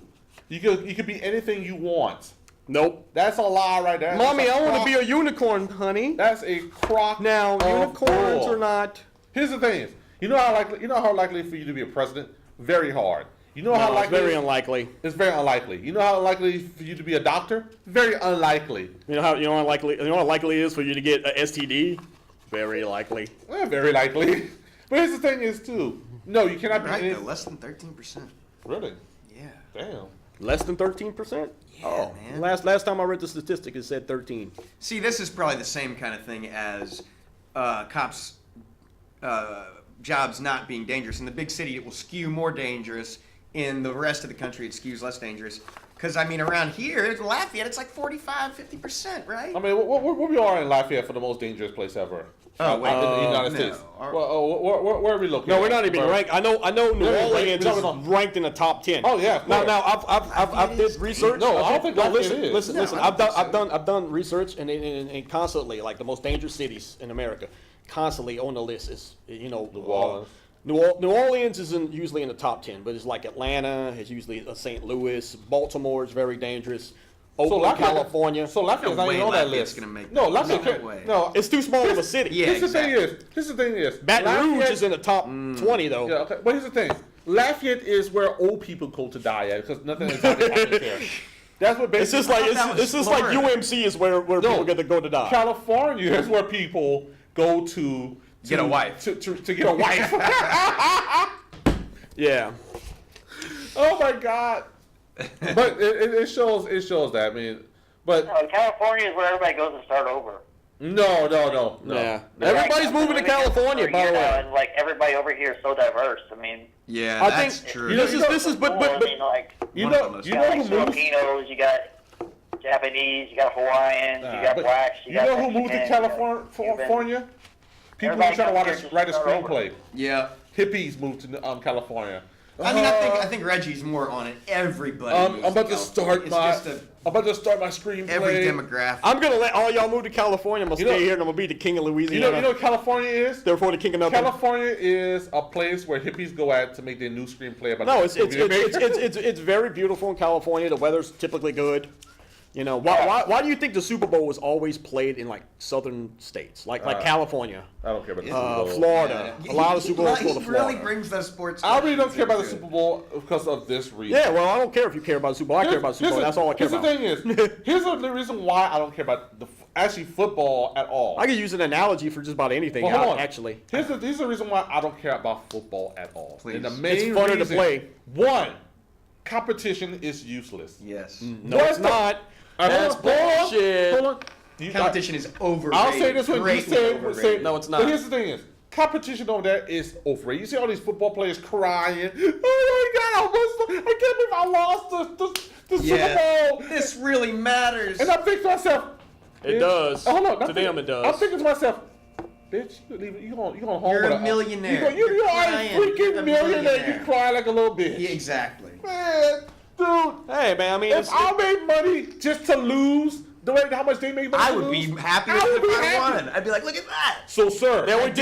You could be anything you want. Nope. That's a lie right there. Mommy, That's I want to crock- be a unicorn, honey. That's a crock. Now, of unicorns bull. are not. Here's the thing: you know how likely for you to be a president? Very hard. You know how No, it's likely? very unlikely. It's very unlikely. You know how likely for you to be a doctor? Very unlikely. You know how likely it is for you to get a STD? Very likely. Very likely. But here's the thing: is too. No, you cannot be. Right, though, less than 13%. Really? Yeah. Damn. Less than 13%? Yeah, man. Last time I read the statistic, it said 13. See, this is probably the same kind of thing as cops' jobs not being dangerous. In the big city, it will skew more dangerous. In the rest of the country, it skews less dangerous. Because, I mean, around here, in Lafayette, it's like 45, 50%, right? I mean, where we are in Lafayette for the most dangerous place ever? Oh, wait. in the United No. States. Our- Where are we located? No, we're not even Where- ranked. I know New Yeah, Orleans we're is talking ranked in the top 10. Oh, yeah, of Now, course. I've did research. No, I don't think Lafayette is. Listen. No, I don't think so. I've done research and constantly, like the most dangerous cities in America, constantly on the list is New Orleans. New Orleans isn't usually in the top 10, but it's like Atlanta. It's usually St. Louis. Baltimore is very dangerous. Oakland, Lafayette- California. So Lafayette's No not way even on that Lafayette's list. gonna make No, that. Lafayette No can't. way. No, It's too small of a city. Yeah. Here's the exactly. thing is. Here's the thing is. Baton Rouge Lafayette- is in the top 20 though. Yeah, okay. But here's the thing. Lafayette is where old people go to die at because nothing exotic happens there. That's what It's basically. just like that was it's just like Florida. UMC is where people get to go to die. California is where people go to Get a wife. To get a wife. Yeah. Oh my God. But it shows that. I mean, but No, California is where everybody goes to start over. no. Yeah. Everybody's moving to California, by the way. And like everybody over here is so diverse. I mean, Yeah, I that's think true. You know, this is but I mean, like You Wonderful. know you got like who moves. Filipinos, you got Japanese, you got Hawaiians, you got But blacks, you got know who moved to Mexicans, you got California? People who Everybody try to comes here write a to start over. screenplay. Yeah. Hippies moved to California. I think Reggie's more on it. Everybody. I'm moves about to start California. my. It's just I'm about to start my screenplay. every demographic. I'm gonna let all y'all move to California. I'm gonna You know- stay here and I'm gonna be the king of Louisiana. You know what California is? Therefore, the king of nothing. California is a place where hippies go at to make their new screenplay about. No, the movie they make. it's very beautiful in California. The weather's typically good. You know, why do you think the Super Bowl was always played in like southern states, like California, I don't care about the Super Bowl. Florida? A lot of Super Bowls go to He Florida. really brings those sports. I really don't care about the questions Super Bowl because of this reason. Yeah, well, I don't care if you care about the Super Bowl. I care about the Super Bowl. That's all I care about. Here's the thing is, here's the reason why I don't care about actually football at all. I could use an analogy for just about anything. Well, hold on. Actually, Here's the reason why I don't care about football at all. Please. And the main It's funner to reason, play. One, competition is useless. Yes. no, What's it's the- not. All right, That's hold on, bullshit. Hold on. You- Competition is overrated. I'll say this when you Greatly say, overrated. No, it's not. But here's the thing is, competition over there is overrated. You see all these football players crying. Oh my God, I can't believe I lost the Yeah. Super Bowl. This really matters. And I'm thinking to myself, It bitch, does. Hold on, To them, it does. I'm thinking to myself, bitch, you going home You're with a millionaire. You You're are a crying. freaking You're a millionaire. millionaire. You cry like a little bitch. Yeah, exactly. Man, dude, Hey, man. I mean, if I made money just to lose the way how much they make money I to would be lose, happy I with would it be if I happy. won. I'd be like, look at that. So, sir, they would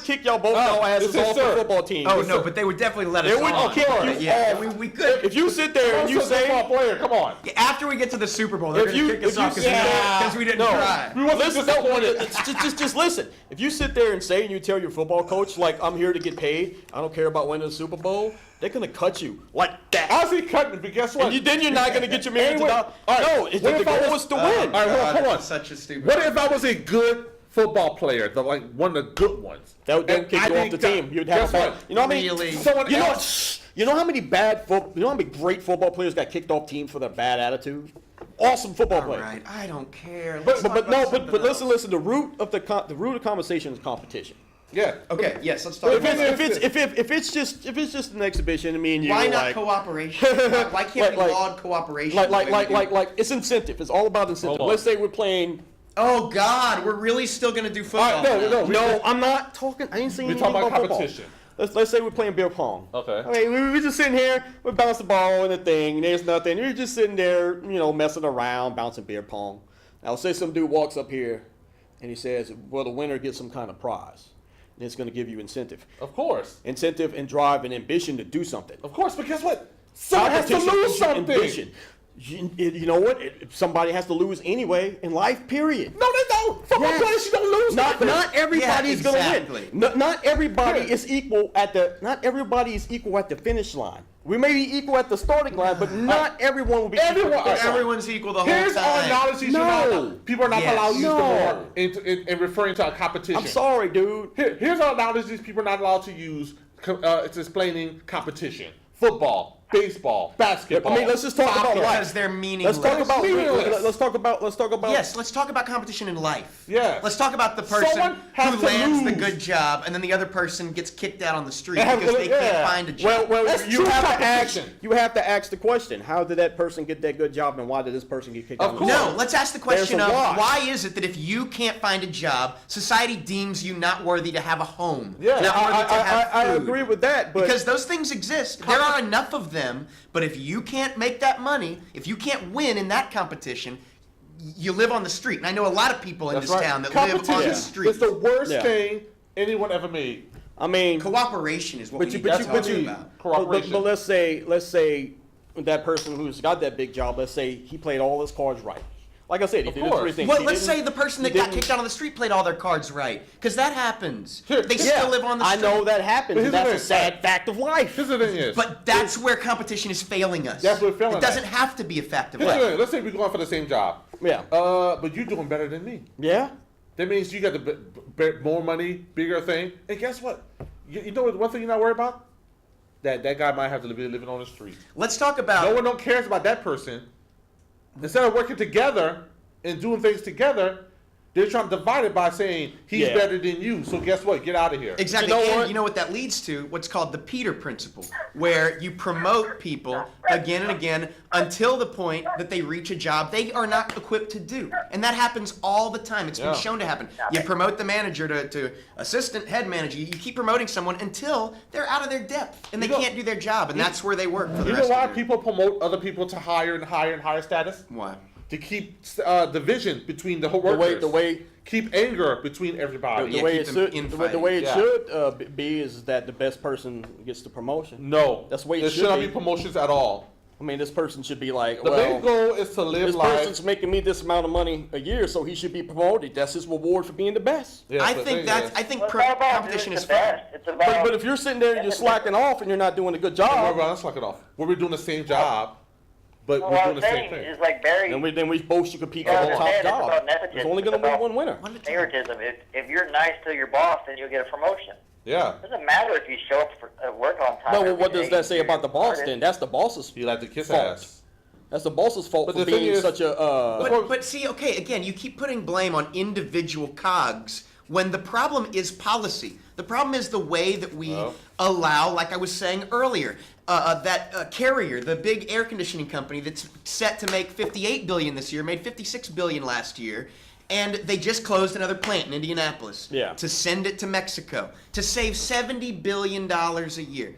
kick y'all both y'all asses this is off the sir. football team. Oh Yes, no, sir. but they would definitely let us They would- on. okay, all right. Yeah, we could. If you sit there and you I'm a say, football player, come on. After we get to the Super Bowl, they're if going you to kick us off sit there- because we didn't no. try. We wasn't Listen, no, disappointed. just listen. If you sit there and say and you tell your football coach like I'm here to get paid, I don't care about winning the Super Bowl, they're gonna cut you like that. I see cutting, but guess what? And then you're not gonna get your millions of Anyway, dollars. all right, No, it's what the if I goal was- is to Oh, win. all right, hold on. Such a stupid. What if I was a good football player, like one of the good ones? That would And kick I you off the didn't team. cut- You'd have guess a bad, what? you know how many Really? Someone you know, else. you know how many you know how many great football players got kicked off teams for their bad attitude? Awesome football All players. right, I don't care. But Let's talk about something listen, else. listen. The root of conversation is competition. Yeah. Okay, yes, let's talk If about it's just an exhibition, and me and you, why are not like, cooperation? Why can't we laud cooperation? the way we do? like it's incentive. It's all about incentive. Hold on. Let's say we're playing. Oh God, we're really still gonna do football? All right, no, now. No, I'm not talking. I ain't saying We're anything talking about football. competition. Let's say we're playing beer pong. Okay. I mean, we're just sitting here, we bounce the ball and the thing, and there's nothing. You're just sitting there, you know, messing around, bouncing beer pong. Now, say some dude walks up here, and he says, well, the winner gets some kind of prize. And it's going to give you incentive. Of course. Incentive and drive and ambition to do something. Of course, but guess what? Someone has to Competition lose is your something. ambition. You know what? Somebody has to lose anyway in life, period. No, they don't. Football Yes. players, you don't lose nothing. Not everybody's Yeah, gonna exactly. win. Not everybody Yeah. is equal at the. Not everybody is equal at the finish line. We may be equal at the starting line, but not everyone will be. Everyone- equal at the finish line. Everyone's equal the whole Here's our time. analogies. No. People are not Yes. allowed to use No. the word in referring to a competition. I'm sorry, dude. Here's our analogies people are not allowed to use. It's explaining competition. Football, baseball, basketball. I mean, let's just talk about soccer. life. Because they're meaningless. Let's talk about. Meaningless. Let's talk about. Yes, let's talk about competition in life. Yes. Let's talk about the person Someone has who to lands the lose. good job, and then the other person gets kicked out on the street They have because to- they yeah. can't find a job. Well, That's you true have to ask. competition. You have to ask the question: how did that person get that good job, and why did this person get kicked Of out? course. No, let's ask the question There's of a why is it that if you can't find a job, society deems you not worthy to have a home, Yeah. not worthy to have I food? agree with that, but Because those things exist. There are enough of them, but if you can't make that money, if you can't win in that competition, you live on the street. And I know a lot of people in That's this right. town that live on Competition the street. is the worst Yeah. thing anyone ever made. I mean, Cooperation is what we need to that's talk what you- about. Cooperation. But let's say that person who's got that big job, let's say he played all his cards right. Like I said, he Of did the course. three things. Well, He let's didn't- say the person he that got didn't- kicked out on the street played all their cards right, because that happens. Here- They yeah, still live on the I street. know that happens. But And here's the that's a thing. sad fact of life. Here's the thing is. But that's where competition is failing us. That's where it's failing It doesn't us. have to be effective. Here's the thing. Let's say we're going for the same job. Yeah. But you're doing better than me. Yeah. That means you got more money, bigger thing. And guess what? You know what? One thing you're not worried about? That guy might have to be living on the street. Let's talk about. No one don't cares about that person. Instead of working together and doing things together, They're trying to divide it by saying he's Yeah. better than you. So guess what? Get out of here. Exactly. You know And what? you know what that leads to? What's called the Peter principle, where you promote people again and again until the point that they reach a job they are not equipped to do. And that happens all the time. It's Yeah. been shown to happen. You promote the manager to assistant, head manager. You keep promoting someone until they're out of their depth and they You know- can't do their job. And that's where they work for the You know rest why of their... people promote other people to higher and higher and higher status? Why? To keep division between the whole workers. The way keep anger between everybody. the Yeah, way keep it them should infighting. the way it Yeah. should be is that the best person gets the promotion. No, That's the way it there should should not be. be promotions at all. I mean, this person should be like, The well, main goal is to live this life. person's making me this amount of money a year, so he should be promoted. That's his reward for being the best. Yeah, I the think thing that's... is- I think Well, it's not about competition doing is the fun. best. It's about But if you're sitting there and you're slacking off and you're not doing a good Don't worry job, about it, let's lock it off. We're doing the same job, but Well, we're what doing I'm the same saying thing. is like Barry. then we both should compete for Yeah, the I top understand. It's job. about nepotism. There's only going to It's be about- one winner. favoritism. If you're nice to your boss, then you'll get a promotion. Yeah. It doesn't matter if you show up for work on time. Well, every what does day. that say about the boss then? That's the boss's You like to kiss fault. ass. That's the boss's fault But for the thing being is- such a. But see, okay, again, you keep putting blame on individual cogs when the problem is policy. The problem is the way that we Oh. allow, like I was saying earlier, that Carrier, the big air conditioning company that's set to make $58 billion this year, made $56 billion last year, and they just closed another plant in Indianapolis Yeah. to send it to Mexico to save $70 billion a year.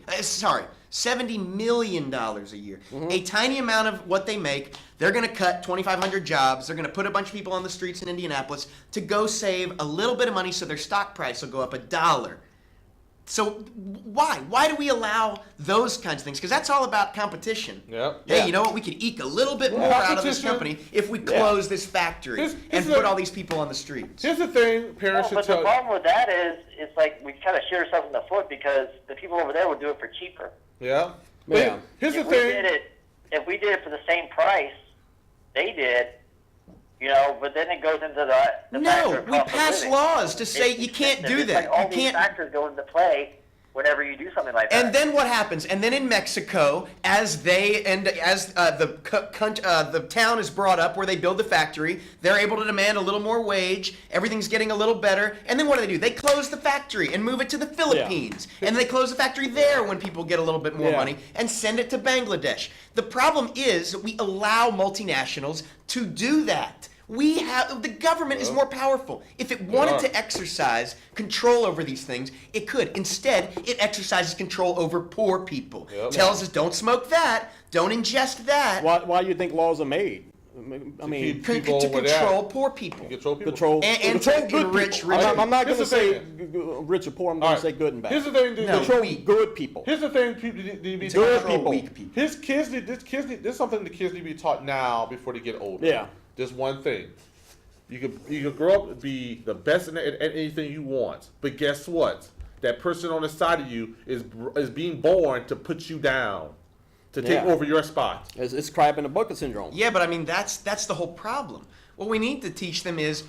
$70 million a year. A tiny amount of what they make. They're going to cut 2,500 jobs. They're going to put a bunch of people on the streets in Indianapolis to go save a little bit of money so their stock price will go up $1. So why? Why do we allow those kinds of things? Because that's all about competition. Yep. Hey, Yeah. you know what? We could eke a little bit Well, more out of this competition- company if we close this factory Here's and the- put all these people on the streets. Here's the thing, parents Well, should but the tell. problem with that is, it's like we kind of shoot ourselves in the foot because the people over there will do it for cheaper. Yeah. Yeah. Here's the If we thing. if we did it for the same price they did, but then it goes into the factor No, of we cost of pass living. laws to say It's you can't expensive. do It's that. Like all You these can't. factors go into play whenever you do something like that. And then what happens? And then in Mexico, as the town is brought up where they build the factory, they're able to demand a little more wage. Everything's getting a little better. And then what do? They close the factory and move it to the Philippines. And they close the factory there when people get a little bit more Yeah. money and send it to Bangladesh. The problem is that we allow multinationals to do that. The government is more powerful. If it wanted to exercise control over these things, it could. Instead, it exercises control over poor people. Yep. Tells us don't smoke that, don't ingest that. Why do you think laws are made? I mean, keep people to over there. control poor people. Control people. control And control to good enrich people. rich I'm not Here's going to the say thing. rich or poor. I'm All going right. to say good and bad. Here's the thing, dude. No, Control weak. good people. Here's the thing. People need to be To taught. control people. weak people. His kids need this is something the kids need to be taught now before they get older. Yeah. Just one thing. You could grow up and be the best at anything you want, but guess what? That person on the side of you is being born to put you down, to take Yeah. over your spot. It's crab in the bucket syndrome. Yeah, but I mean that's the whole problem. What we need to teach them is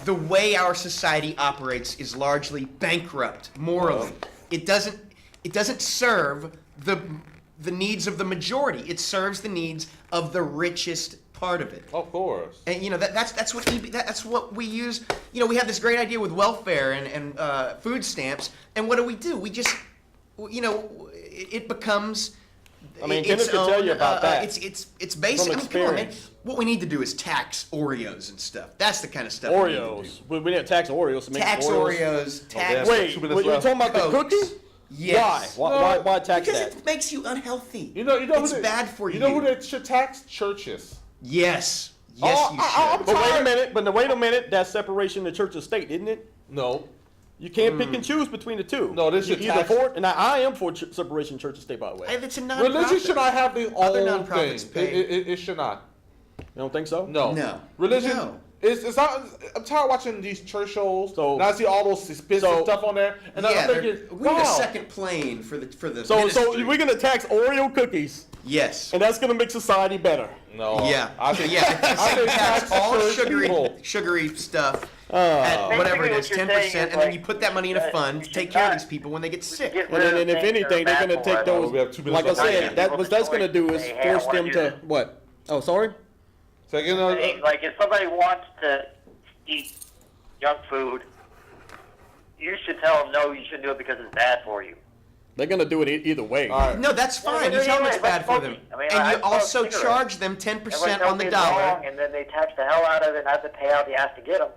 the way our society operates is largely bankrupt morally. It doesn't serve the needs of the majority. It serves the needs of the richest part of it. Of course. And that's what we use. We have this great idea with welfare and food stamps. And what do? We just, it becomes. I mean, its Kenneth could tell you own, about that It's basic. from I mean, come on, man. experience. What we need to do is tax Oreos and stuff. That's the kind of stuff. We need to Oreos. We need to tax Oreos to do. make Tax Oreos. Tax. that's- Wait, 2 were minutes you left. talking about the Cokes. cookie? Yes. Why tax Because that? it makes you unhealthy. You know it's who they- bad for you. You know who they should tax? Churches. Yes. Yes, Oh, you I'm should. But wait a minute. That's separation of church and state, isn't it? No. You can't pick and choose between the two. No, they You should either tax- for it, and I am for separation church and state, by the way. It's a nonprofit. Religion should not have their Other own thing. nonprofits pay. It should not. You don't think so? No. No. Religion. No. It's not. I'm tired of watching these church shows. So- and I see all those expensive so- stuff on there, and Yeah, I'm thinking, we need a wow. second plane for the So ministry. we're gonna tax Oreo cookies, Yes. and that's gonna make society better. No. Yeah. I think. Yeah. I think Tax all people. sugary stuff at whatever it is, Basically what you're 10%, saying and is then like, you put that money in a fund to you take should care of not- these people when they get sick. Get And rid then, of and if things that anything, are they're bad gonna for take us. those. We have 2 minutes Like I left. said, what that's gonna do is Hey, I force wanna them do to this. what? Oh, sorry. So again, Hey, like if somebody wants to eat junk food, you should tell them no, you shouldn't do it because it's bad for you. They're gonna do it either way. All right. No, that's fine. Well, You tell them it's anyway, bad for them. I mean, And I you smoke also cigarettes. charge them Everyone 10% tells on me the it's dollar. wrong, and then they tax the hell out of it, and I have to pay out the ass to get them.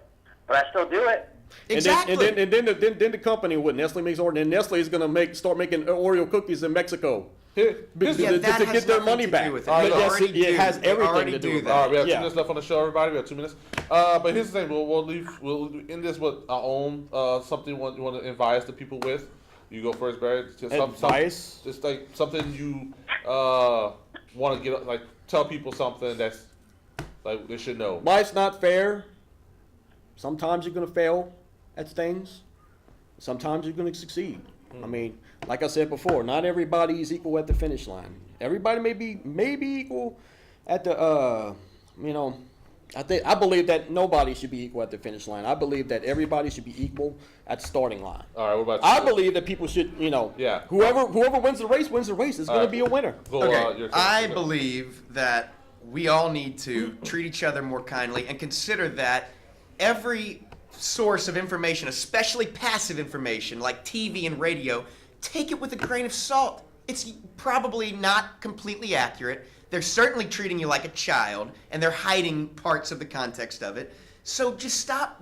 But I still do it. Exactly. And then the company, what Nestle makes order, and Nestle is gonna start making Oreo cookies in Mexico. Yeah, to that has get their nothing money to back. do with it. All right, They yes, already it do. has They everything already to do do with that. it. All right, we have Yeah. 2 minutes left on the show, everybody. We have 2 minutes. But here's the thing: we'll end this with our own something you want to advise the people with. You go first, Barry. Just Advice? just like something you want to get, like tell people something that's like they should know. Life's not fair. Sometimes you're gonna fail at things. Sometimes you're gonna succeed. I mean, like I said before, not everybody is equal at the finish line. Everybody may be equal at the I believe that nobody should be equal at the finish line. I believe that everybody should be equal at the starting line. All right, what about you? I believe that people should, Yeah. whoever wins the race wins the race. It's going right. to be a winner. Go, Okay, your turn. I believe that we all need to treat each other more kindly and consider that every source of information, especially passive information like TV and radio, take it with a grain of salt. It's probably not completely accurate. They're certainly treating you like a child, and they're hiding parts of the context of it. So just stop